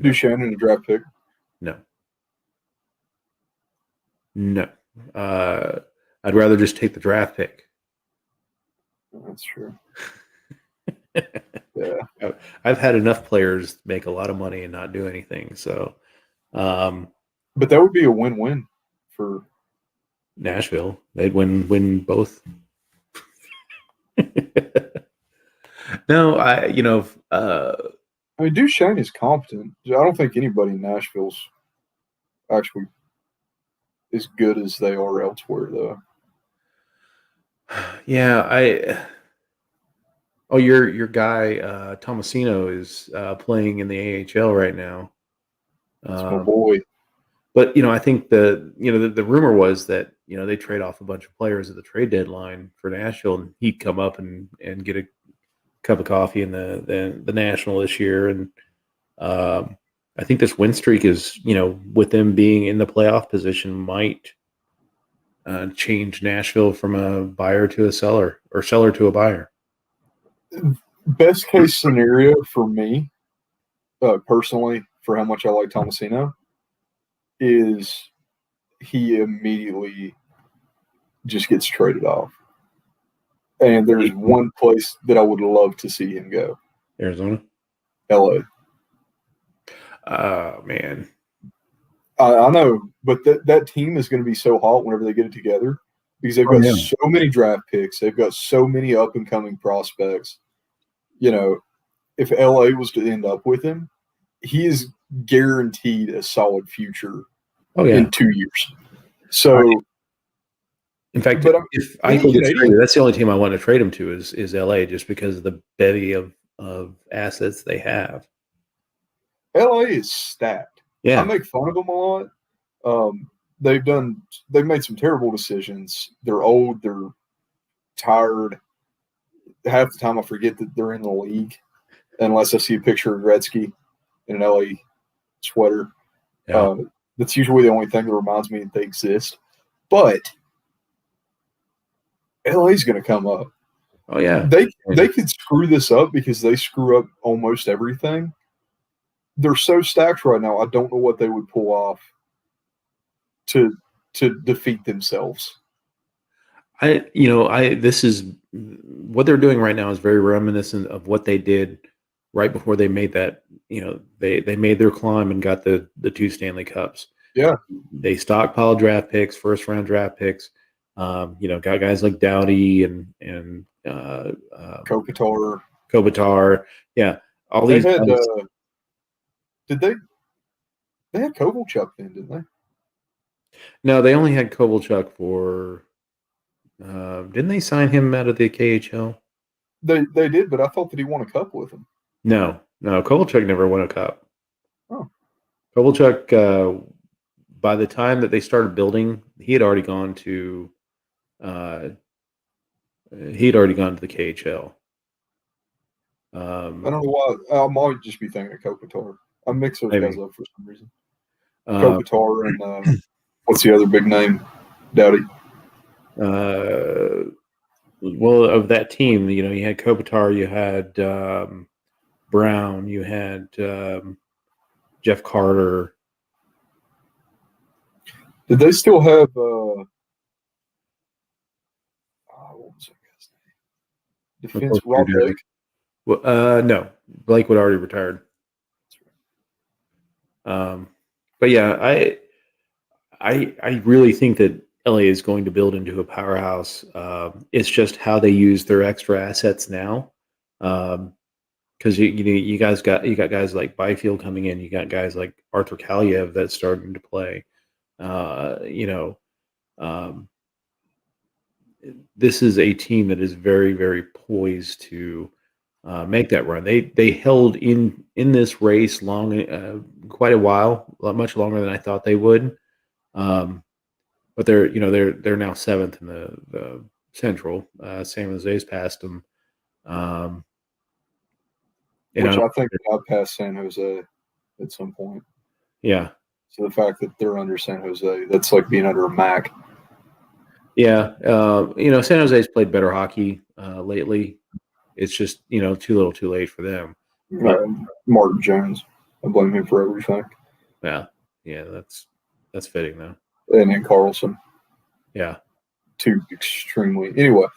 Duchesne in a draft pick? No. I'd rather just take the draft pick. That's true. Yeah, I've had enough players make a lot of money and not do anything. So, but that would be a win-win for Nashville. They'd win both. No, I mean, Duchesne is competent. I don't think anybody in Nashville's actually as good as they are elsewhere, though. Yeah, your guy Tomasino is playing in the AHL right now. That's my boy. But I think the rumor was that they trade off a bunch of players at the trade deadline for Nashville, and he'd come up and get a cup of coffee in the National this year. And I think this win streak is with them being in the playoff position might change Nashville from a buyer to a seller, or seller to a buyer. Best case scenario for me, personally, for how much I like Tomasino, is he immediately just gets traded off. And there's one place that I would love to see him go. Arizona? LA. Man. I know, but that team is going to be so hot whenever they get it together because they've got so many draft picks. They've got so many up and coming prospects. You know, if LA was to end up with him, he is guaranteed a solid future in 2 years. So, in fact, if Eichel gets traded, that's the only team I want to trade him to is LA, just because of the bevy of assets they have. LA is stacked. Yeah, I make fun of them a lot. They've made some terrible decisions. They're old. They're tired. Half the time I forget that they're in the league, unless I see a picture of Gretzky in an LA sweater. Yeah. That's usually the only thing that reminds me that they exist. But LA's going to come up. Oh yeah, they could screw this up because they screw up almost everything. They're so stacked right now. I don't know what they would pull off to defeat themselves. This is what they're doing right now is very reminiscent of what they did right before they made that. They made their climb and got the 2 Stanley Cups. Yeah, they stockpiled draft picks, first round draft picks. Got guys like Doughty and Kopitar. Yeah, all these guys. They had Kovalchuk then, didn't they? No, they only had Kovalchuk for. Didn't they sign him out of the KHL? They did, but I thought that he won a cup with him. No, Kovalchuk never won a cup. Oh, Kovalchuk. By the time that they started building, he had already gone to. He'd already gone to the KHL. I don't know why. I might just be thinking of Kopitar. I mix those guys up for some reason. Kopitar and what's the other big name? Doughty. Well, of that team, you had Kopitar, you had Brown, you had Jeff Carter. Did they still have what was that guy's name? Defense Rob Blake? Well, no, Blake would already retired. But yeah, I really think that LA is going to build into a powerhouse. It's just how they use their extra assets now. Because you got guys like Byfield coming in, you got guys like Arthur Kaliev that's starting to play. This is a team that is very, very poised to make that run. They held in this race quite a while, much longer than I thought they would. But they're now 7th in the Central. San Jose's passed them. Which I think I'll pass San Jose at some point. Yeah. So the fact that they're under San Jose, that's like being under a Mac. Yeah. San Jose's played better hockey lately. It's just, too little too late for them. Martin Jones. I blame him for everything. Yeah. Yeah, that's fitting though. And then Carlson. Yeah. Two extremely. Anyway,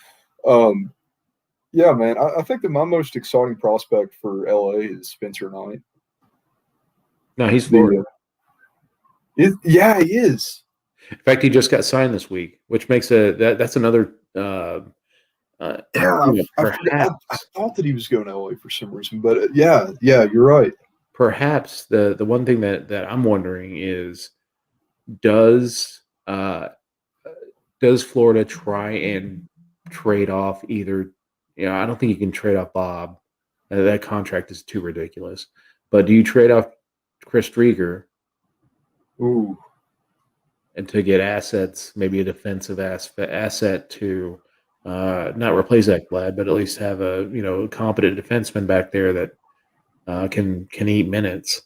yeah, man. I think that my most exciting prospect for LA is Spencer Knight. No, he's Florida. Yeah, he is. In fact, he just got signed this week, which makes that's another. I thought that he was going to LA for some reason, but yeah, you're right. Perhaps the one thing that I'm wondering is, does Florida try and trade off either? I don't think you can trade off Bob. That contract is too ridiculous. But do you trade off Chris Drieger? Ooh. And to get assets, maybe a defensive asset to not replace Ekblad, but at least have a competent defenseman back there that can eat minutes.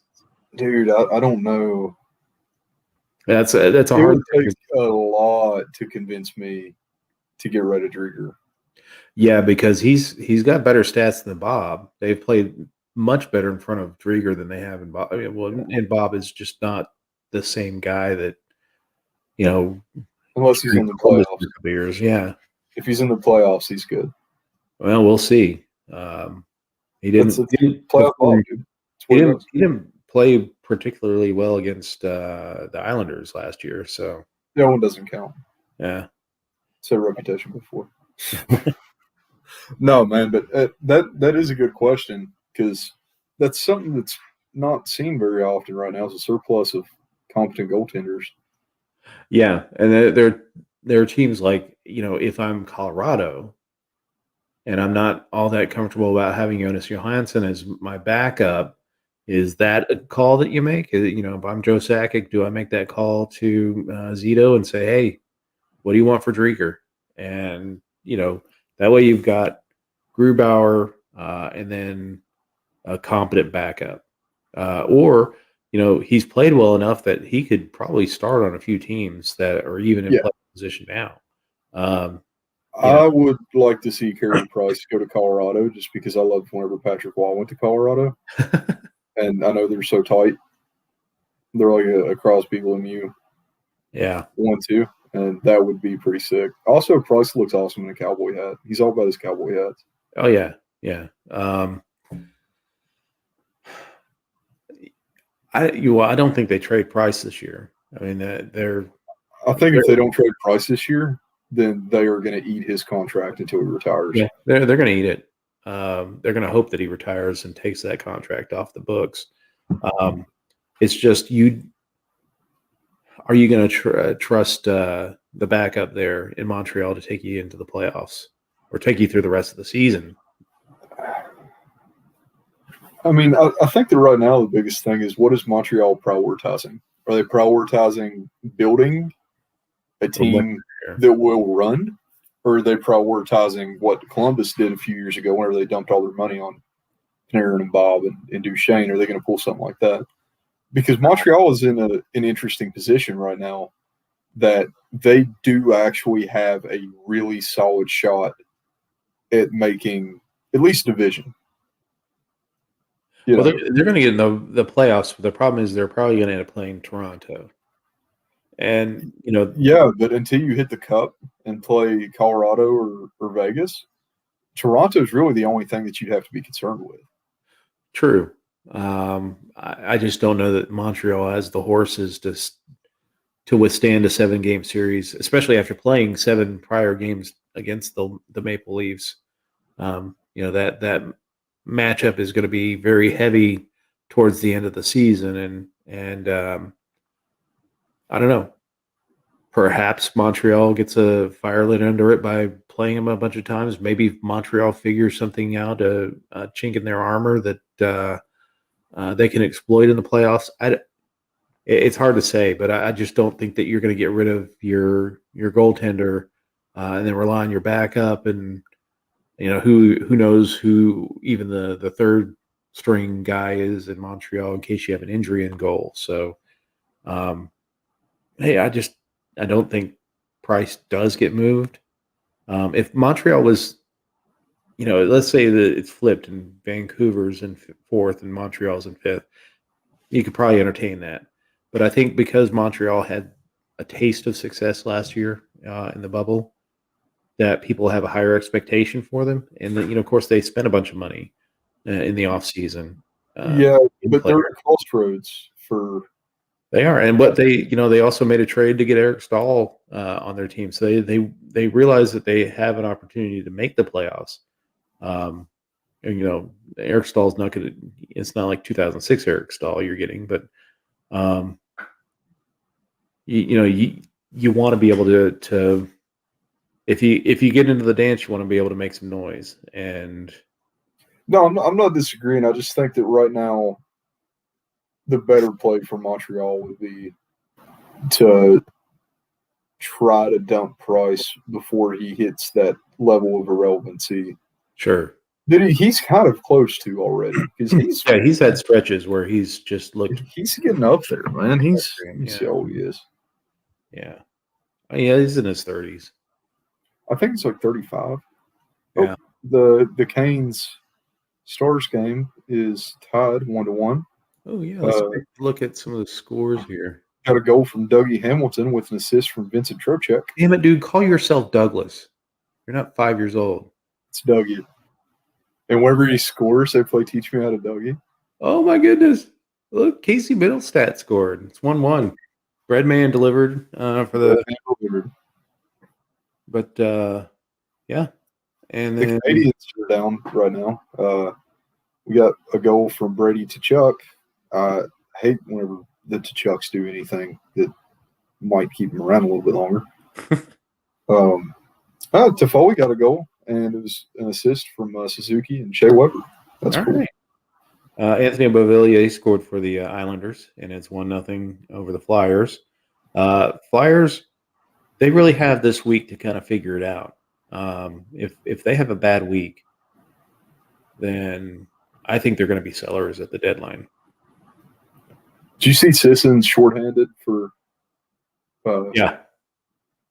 Dude, I don't know. That's a hard. It would take a lot to convince me to get rid of Drieger. Yeah, because he's got better stats than Bob. They've played much better in front of Drieger than they have in Bob. And Bob is just not the same guy that unless he's in the playoffs. Years, yeah. If he's in the playoffs, he's good. Well, we'll see. He didn't play particularly well against the Islanders last year, so that one doesn't count. Yeah. Say reputation before. No, man, but that is a good question because that's something that's not seen very often right now is a surplus of competent goaltenders. Yeah, and there are teams like, if I'm Colorado and I'm not all that comfortable about having Jonas Johansson as my backup, is that a call that you make? If I'm Joe Sakic, do I make that call to Zito and say, hey, what do you want for Drieger? And, that way you've got Grubauer and then a competent backup. Or, he's played well enough that he could probably start on a few teams that are even in Yeah. play position now. I would like to see Carey Price go to Colorado just because I loved whenever Patrick Waugh went to Colorado. And I know they're so tight. They're like a Crosby Lemieux. Yeah. 1-2. And that would be pretty sick. Also, Price looks awesome in a cowboy hat. He's all about his cowboy hats. Oh, yeah. Yeah. I don't think they trade Price this year. I mean, I think if they don't trade Price this year, then they are going to eat his contract until he retires. Yeah, they're going to eat it. They're going to hope that he retires and takes that contract off the books. It's just are you going to trust the backup there in Montreal to take you into the playoffs or take you through the rest of the season? I mean, I think that right now the biggest thing is what is Montreal prioritizing? Are they prioritizing building a team that will run, or are they prioritizing what Columbus did a few years ago whenever they dumped all their money on Panarin and Bob and Duchesne? Are they going to pull something like that? Because Montreal is in an interesting position right now that they do actually have a really solid shot at making at least division. Well, they're going to get in the playoffs. But the problem is they're probably going to end up playing Toronto. And, yeah, but until you hit the Cup and play Colorado or Vegas, Toronto is really the only thing that you'd have to be concerned with. True. I just don't know that Montreal has the horses to withstand a 7-game series, especially after playing 7 prior games against the Maple Leafs. That matchup is going to be very heavy towards the end of the season, and I don't know. Perhaps Montreal gets a fire lit under it by playing them a bunch of times. Maybe Montreal figures something out, a chink in their armor that they can exploit in the playoffs. It's hard to say, but I just don't think that you're going to get rid of your goaltender and then rely on your backup. And who knows who even the third string guy is in Montreal in case you have an injury in goal. So, hey, I don't think Price does get moved. If Montreal was, let's say that it's flipped and Vancouver's in 4th and Montreal's in 5th, you could probably entertain that. But I think because Montreal had a taste of success last year in the bubble, that people have a higher expectation for them. And then, of course, they spent a bunch of money in the offseason. But they're at crossroads for. They are, and what they also made a trade to get Eric Stahl on their team, so they realize that they have an opportunity to make the playoffs. And Eric Stahl's not going to. It's not like 2006 Eric Stahl you're getting, but you want to be able to if you get into the dance, you want to be able to make some noise. And no, I'm not disagreeing. I just think that right now, the better play for Montreal would be to try to dump Price before he hits that level of irrelevancy. Sure. That he's kind of close to already because he's had stretches where he's just looked. He's getting up there, man. He's how old he is. Yeah, he's in his 30s. I think it's like 35. Yeah. The Canes Stars game is tied 1-1. Oh yeah, let's look at some of the scores here. Got a goal from Dougie Hamilton with an assist from Vincent Trocheck. Damn it, dude! Call yourself Douglas. You're not 5 years old. It's Dougie. And whenever he scores, they play "Teach Me How to Dougie." Oh my goodness! Look, Casey Middlestat scored. It's 1-1. Breadman delivered for the. But yeah, and The then Canadians are down right now. We got a goal from Brady to Chuck. I hate whenever the Chucks do anything that might keep them around a little bit longer. Toffoli got a goal, and it was an assist from Suzuki and Shea Weber. That's all cool. right. Anthony Beauvillier scored for the Islanders, and it's 1-0 over the Flyers. Flyers, they really have this week to kind of figure it out. If they have a bad week, then I think they're going to be sellers at the deadline. Did you see Sisson's shorthanded for? Yeah,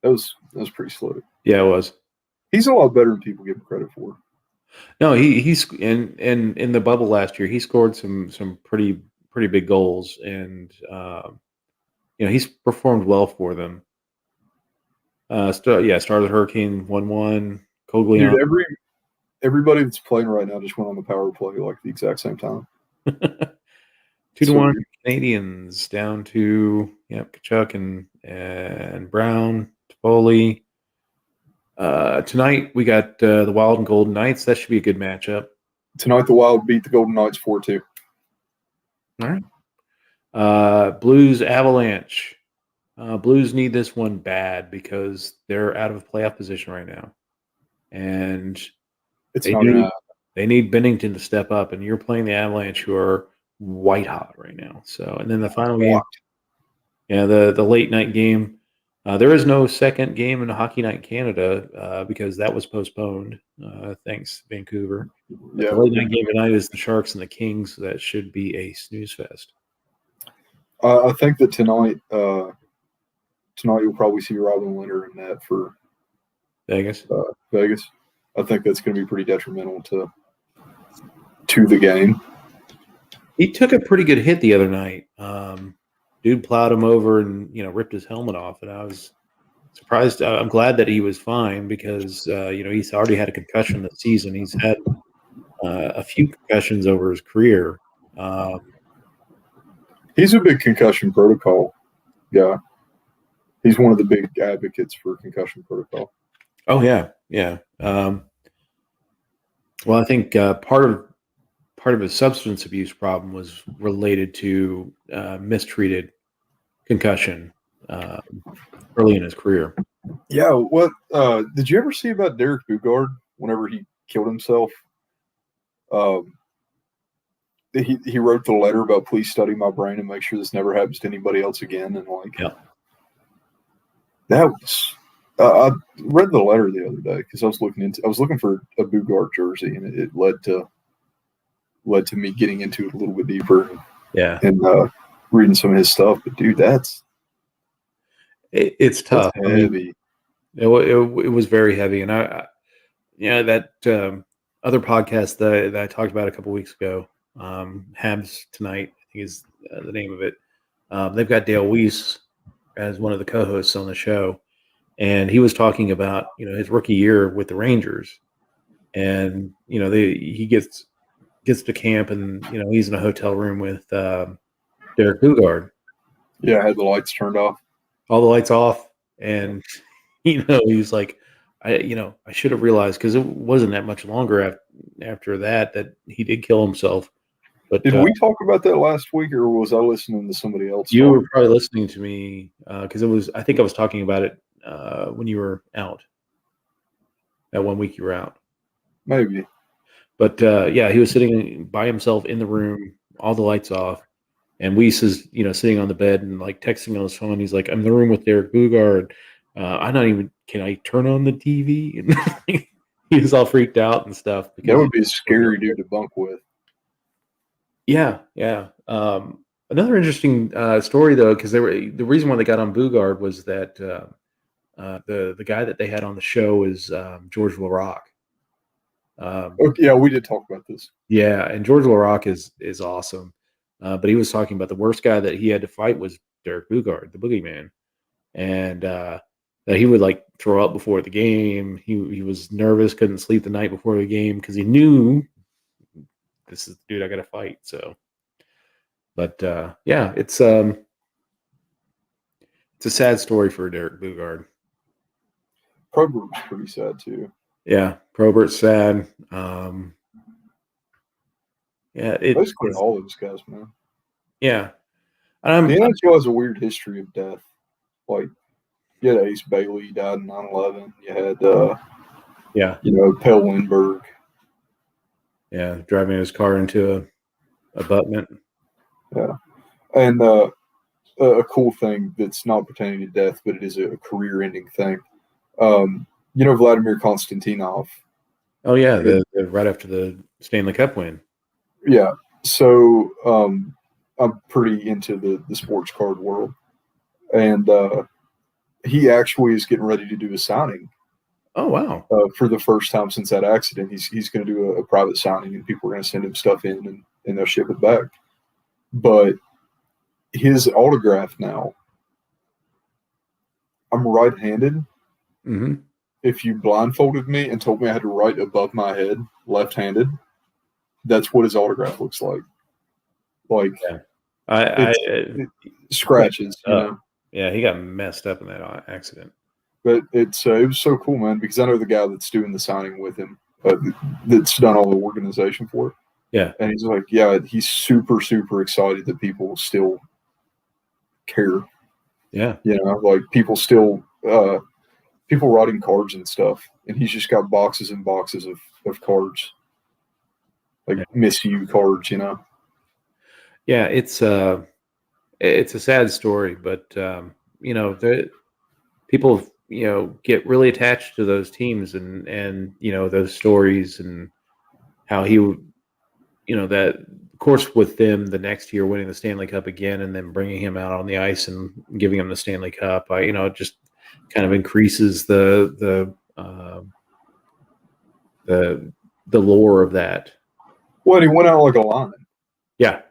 that was pretty slow. Yeah, it was. He's a lot better than people give him credit for. No, he's in the bubble last year. He scored some pretty big goals, and he's performed well for them. Start of the Hurricane 1-1. Cogliano. Dude, everybody that's playing right now just went on the power play like the exact same time. 2-1 Canadians down to Kachuk and Brown, Toffoli. Tonight we got the Wild and Golden Knights. That should be a good matchup. Tonight the Wild beat the Golden Knights 4-2. All right. Blues Avalanche. Blues need this one bad because they're out of playoff position right now, and they need Bennington to step up. And you're playing the Avalanche, who are white hot right now. So, and then the final game, the late night game. There is no second game in Hockey Night in Canada because that was postponed. Thanks, Vancouver. Yeah. The late night game tonight is the Sharks and the Kings. That should be a snooze fest. I think that tonight you'll probably see Robin Leonard in that for Vegas. I think that's going to be pretty detrimental to the game. He took a pretty good hit the other night. Dude plowed him over and ripped his helmet off, and I was surprised. I'm glad that he was fine because he's already had a concussion this season. He's had a few concussions over his career. He's a big concussion protocol guy. He's one of the big advocates for concussion protocol. Oh yeah. Well, I think part of his substance abuse problem was related to mistreated concussion early in his career. Yeah. What did you ever see about Derek Bugard whenever he killed himself? He wrote the letter about please study my brain and make sure this never happens to anybody else again. And that was I read the letter the other day because I was looking for a Bugard jersey, and it led to me getting into it a little bit deeper. And reading some of his stuff. But dude, it's tough. That's heavy. It was very heavy, and that other podcast that I talked about a couple weeks ago, Habs Tonight, I think is the name of it. They've got Dale Weiss as one of the co-hosts on the show, and he was talking about his rookie year with the Rangers, and he gets to camp, and he's in a hotel room with Derek Bugard. Yeah, I had the lights turned off. All the lights off, and he was like, I should have realized because it wasn't that much longer after that he did kill himself. But did we talk about that last week, or was I listening to somebody else? You were probably listening to me because I think I was talking about it when you were out. That 1 week you were out, maybe. But he was sitting by himself in the room, all the lights off, and Weiss is sitting on the bed and like texting on his phone. He's like, "I'm in the room with Derek Bugard. Can I turn on the TV?" And he was all freaked out and stuff. That would be a scary dude to bunk with. Yeah. Another interesting story though, because the reason why they got on Bugard was that the guy that they had on the show is George Laraque. We did talk about this. Yeah, and George Laraque is awesome, but he was talking about the worst guy that he had to fight was Derek Bugard, the boogeyman, and that he would like throw up before the game. He was nervous, couldn't sleep the night before the game because he knew this is the dude I got to fight. So, but it's a sad story for Derek Bugard. Probert was pretty sad too. Yeah, Probert's sad. Yeah, Basically, all those guys, man. Yeah, The NHL has a weird history of death. Like, you had Ace Bailey, he died in 9/11. You had, Pelle Lindbergh. Yeah, driving his car into a abutment. Yeah, and a cool thing that's not pertaining to death, but it is a career-ending thing. Vladimir Konstantinov. Oh yeah, the right after the Stanley Cup win. Yeah, so I'm pretty into the sports card world, and he actually is getting ready to do a signing. Oh wow! For the first time since that accident, he's going to do a private signing, and people are going to send him stuff in, and they'll ship it back. But his autograph now, I'm right-handed. Mm-hmm. If you blindfolded me and told me I had to write above my head, left-handed, that's what his autograph looks like. Like, yeah. Scratches, you know. Yeah, he got messed up in that accident. But it was so cool, man, because I know the guy that's doing the signing with him, that's done all the organization for it. Yeah. And he's like, yeah, he's super, super excited that people still care. Yeah. Like people still, people writing cards and stuff. And he's just got boxes and boxes of cards, like miss you cards, Yeah, it's a sad story, but people get really attached to those teams and those stories and how he would that of course with them the next year winning the Stanley Cup again and then bringing him out on the ice and giving him the Stanley Cup, it just kind of increases the lore of that. Well, he went out like a lion. Yeah.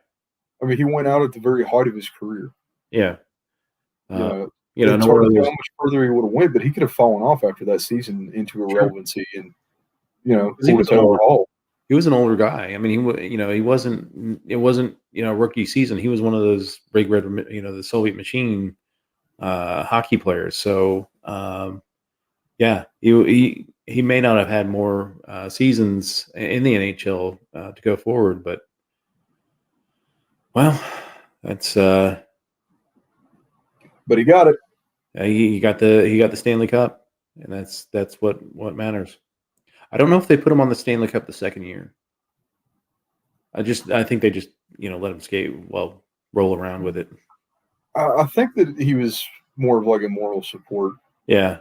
I mean, he went out at the very height of his career. Yeah. No how much further he would have went, but he could have fallen off after that season into irrelevancy and, he was an older guy. I mean, he wasn't, it wasn't, rookie season. He was one of those big red, the Soviet machine hockey players. So, he may not have had more seasons in the NHL to go forward, but well, that's but he got it. He got the Stanley Cup, and that's what matters. I don't know if they put him on the Stanley Cup the second year. I think they just let him roll around with it. I think that he was more of like a moral support. Yeah,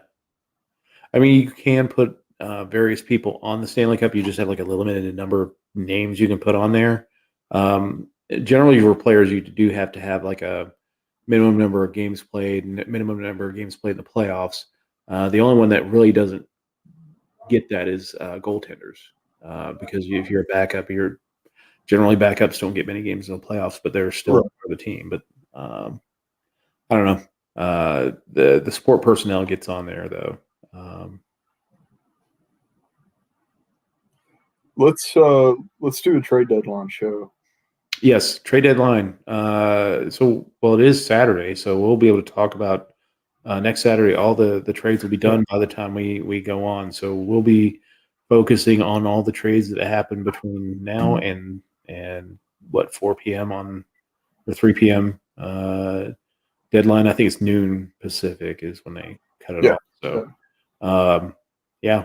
I mean you can put various people on the Stanley Cup. You just have like a limited number of names you can put on there. Generally, for players, you do have to have like a minimum number of games played, minimum number of games played in the playoffs. The only one that really doesn't get that is goaltenders, because if you're a backup, generally backups don't get many games in the playoffs, but they're still for the team. But I don't know. The support personnel gets on there though. Let's do a trade deadline show. Yes, trade deadline. It is Saturday, so we'll be able to talk about next Saturday. All the trades will be done by the time we go on. So we'll be focusing on all the trades that happen between now and 4 p.m. or 3 p.m. Deadline. I think it's noon Pacific is when they cut it off. So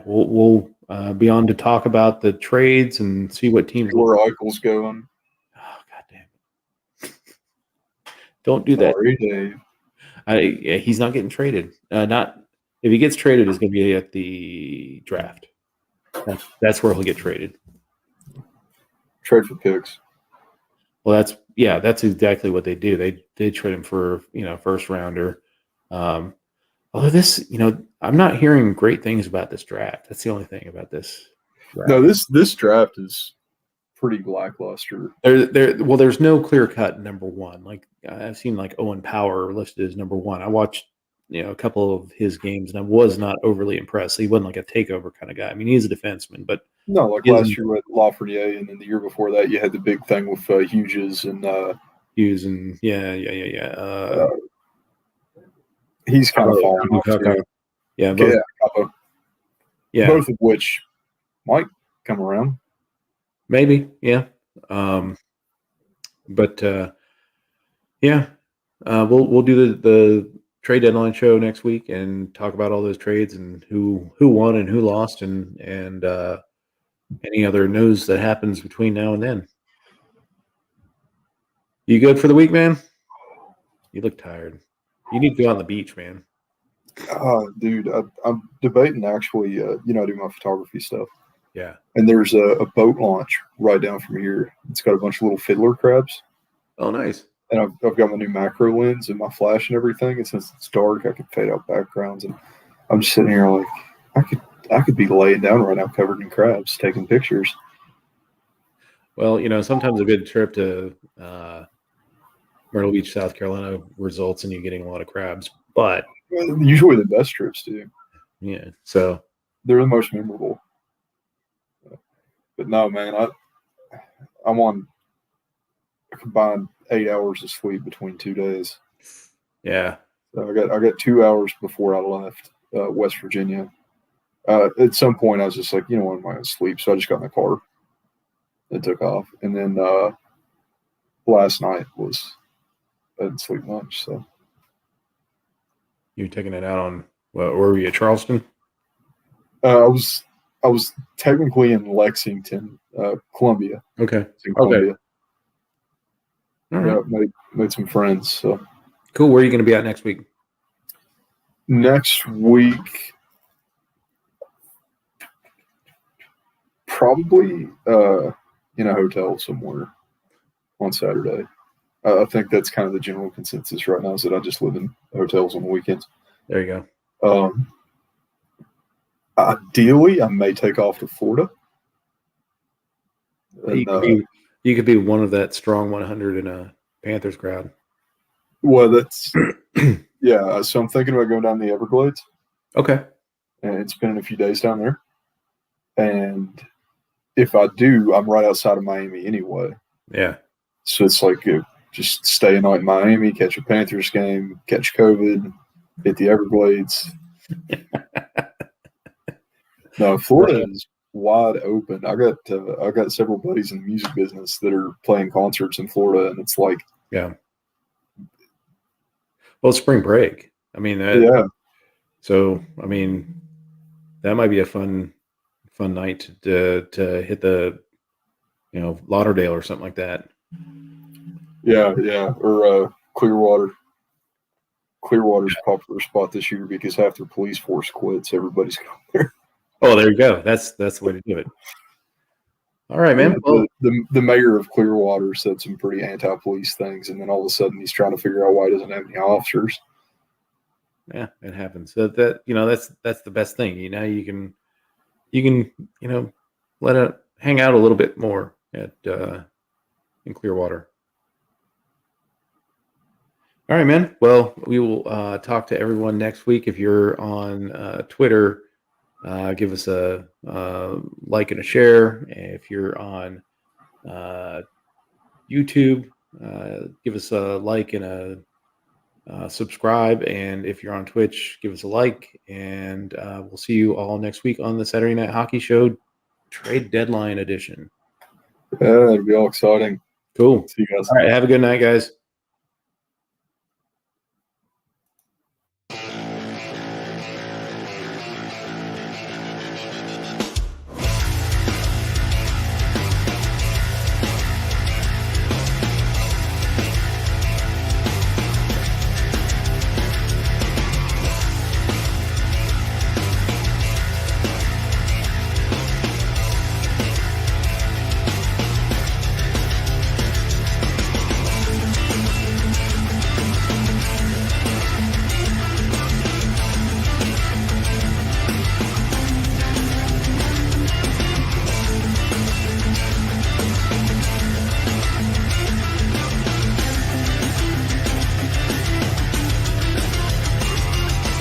we'll be on to talk about the trades and see what teams where Eichel's going. Oh God damn it! Don't do that. Sorry, Dave. He's not getting traded. Not if he gets traded, it's going to be at the draft. That's where he'll get traded. Trade for picks. Well, that's exactly what they do. They trade him for first rounder. Although this, I'm not hearing great things about this draft. That's the only thing about this draft. No, this draft is pretty lackluster. There's no clear cut number one. Like I've seen like Owen Power listed as number one. I watched a couple of his games and I was not overly impressed. He wasn't like a takeover kind of guy. I mean, he's a defenseman, but no, like last year with Lafreniere, and then the year before that, you had the big thing with Hughes and Hughes and he's kind of falling off. Yeah, Capo. Yeah, both of which might come around. maybe. Yeah. But yeah, we'll do the trade deadline show next week and talk about all those trades and who won and who lost and any other news that happens between now and then. You good for the week, man? You look tired. You need to go on the beach, man. Dude, I'm debating actually. I do my photography stuff, Yeah. and there's a boat launch right down from here. It's got a bunch of little fiddler crabs, Oh, nice. and I've got my new macro lens and my flash and everything. And since it's dark, I can fade out backgrounds, and I'm just sitting here like I could be laying down right now, covered in crabs, taking pictures. Well, sometimes a good trip to Myrtle Beach, South Carolina results in you getting a lot of crabs. But Usually the best trips do. yeah, so They're the most memorable. But no, man, I'm on a combined 8 hours of sleep between 2 days. yeah. So I got 2 hours before I left West Virginia. At some point, I was just like, I'm not going to sleep, so I just got in the car and took off. And then last night I didn't sleep much. So You taking it out on where were you at Charleston? I was technically in Lexington, Columbia. Okay. In Columbia. All right. Yeah, made some friends. So Cool. Where are you going to be at next week? next week, probably in a hotel somewhere on Saturday. I think that's kind of the general consensus right now is that I just live in hotels on the weekends. There you go. Ideally, I may take off to Florida. You And, could be one of that strong 100 in a Panthers crowd. well, that's yeah. So I'm thinking about going down the Everglades Okay. and spending a few days down there. And if I do, I'm right outside of Miami anyway. Yeah. So it's like just stay a night in Miami, catch a Panthers game, catch COVID, hit the Everglades. No, Florida is wide open. I got several buddies in the music business that are playing concerts in Florida, and it's like, Yeah. Well, it's spring break. I mean, yeah, so I mean, that might be a fun night to hit the Lauderdale or something like that. yeah, or Clearwater. Clearwater's a popular spot this year because half their police force quits. Everybody's going there. Oh, there you go. That's the way to do it. All right, man. Well, The mayor of Clearwater said some pretty anti-police things, and then all of a sudden he's trying to figure out why he doesn't have any officers. yeah, it happens. So that's the best thing. You can let it hang out a little bit more at in Clearwater. All right, man. Well, we will talk to everyone next week. If you're on Twitter, give us a like and a share. If you're on YouTube, give us a like and a subscribe. And if you're on Twitch, give us a like. And we'll see you all next week on the Saturday Night Hockey Show Trade Deadline Edition. Yeah, it'll be all exciting. Cool. See you guys. All right. Have a good night, guys.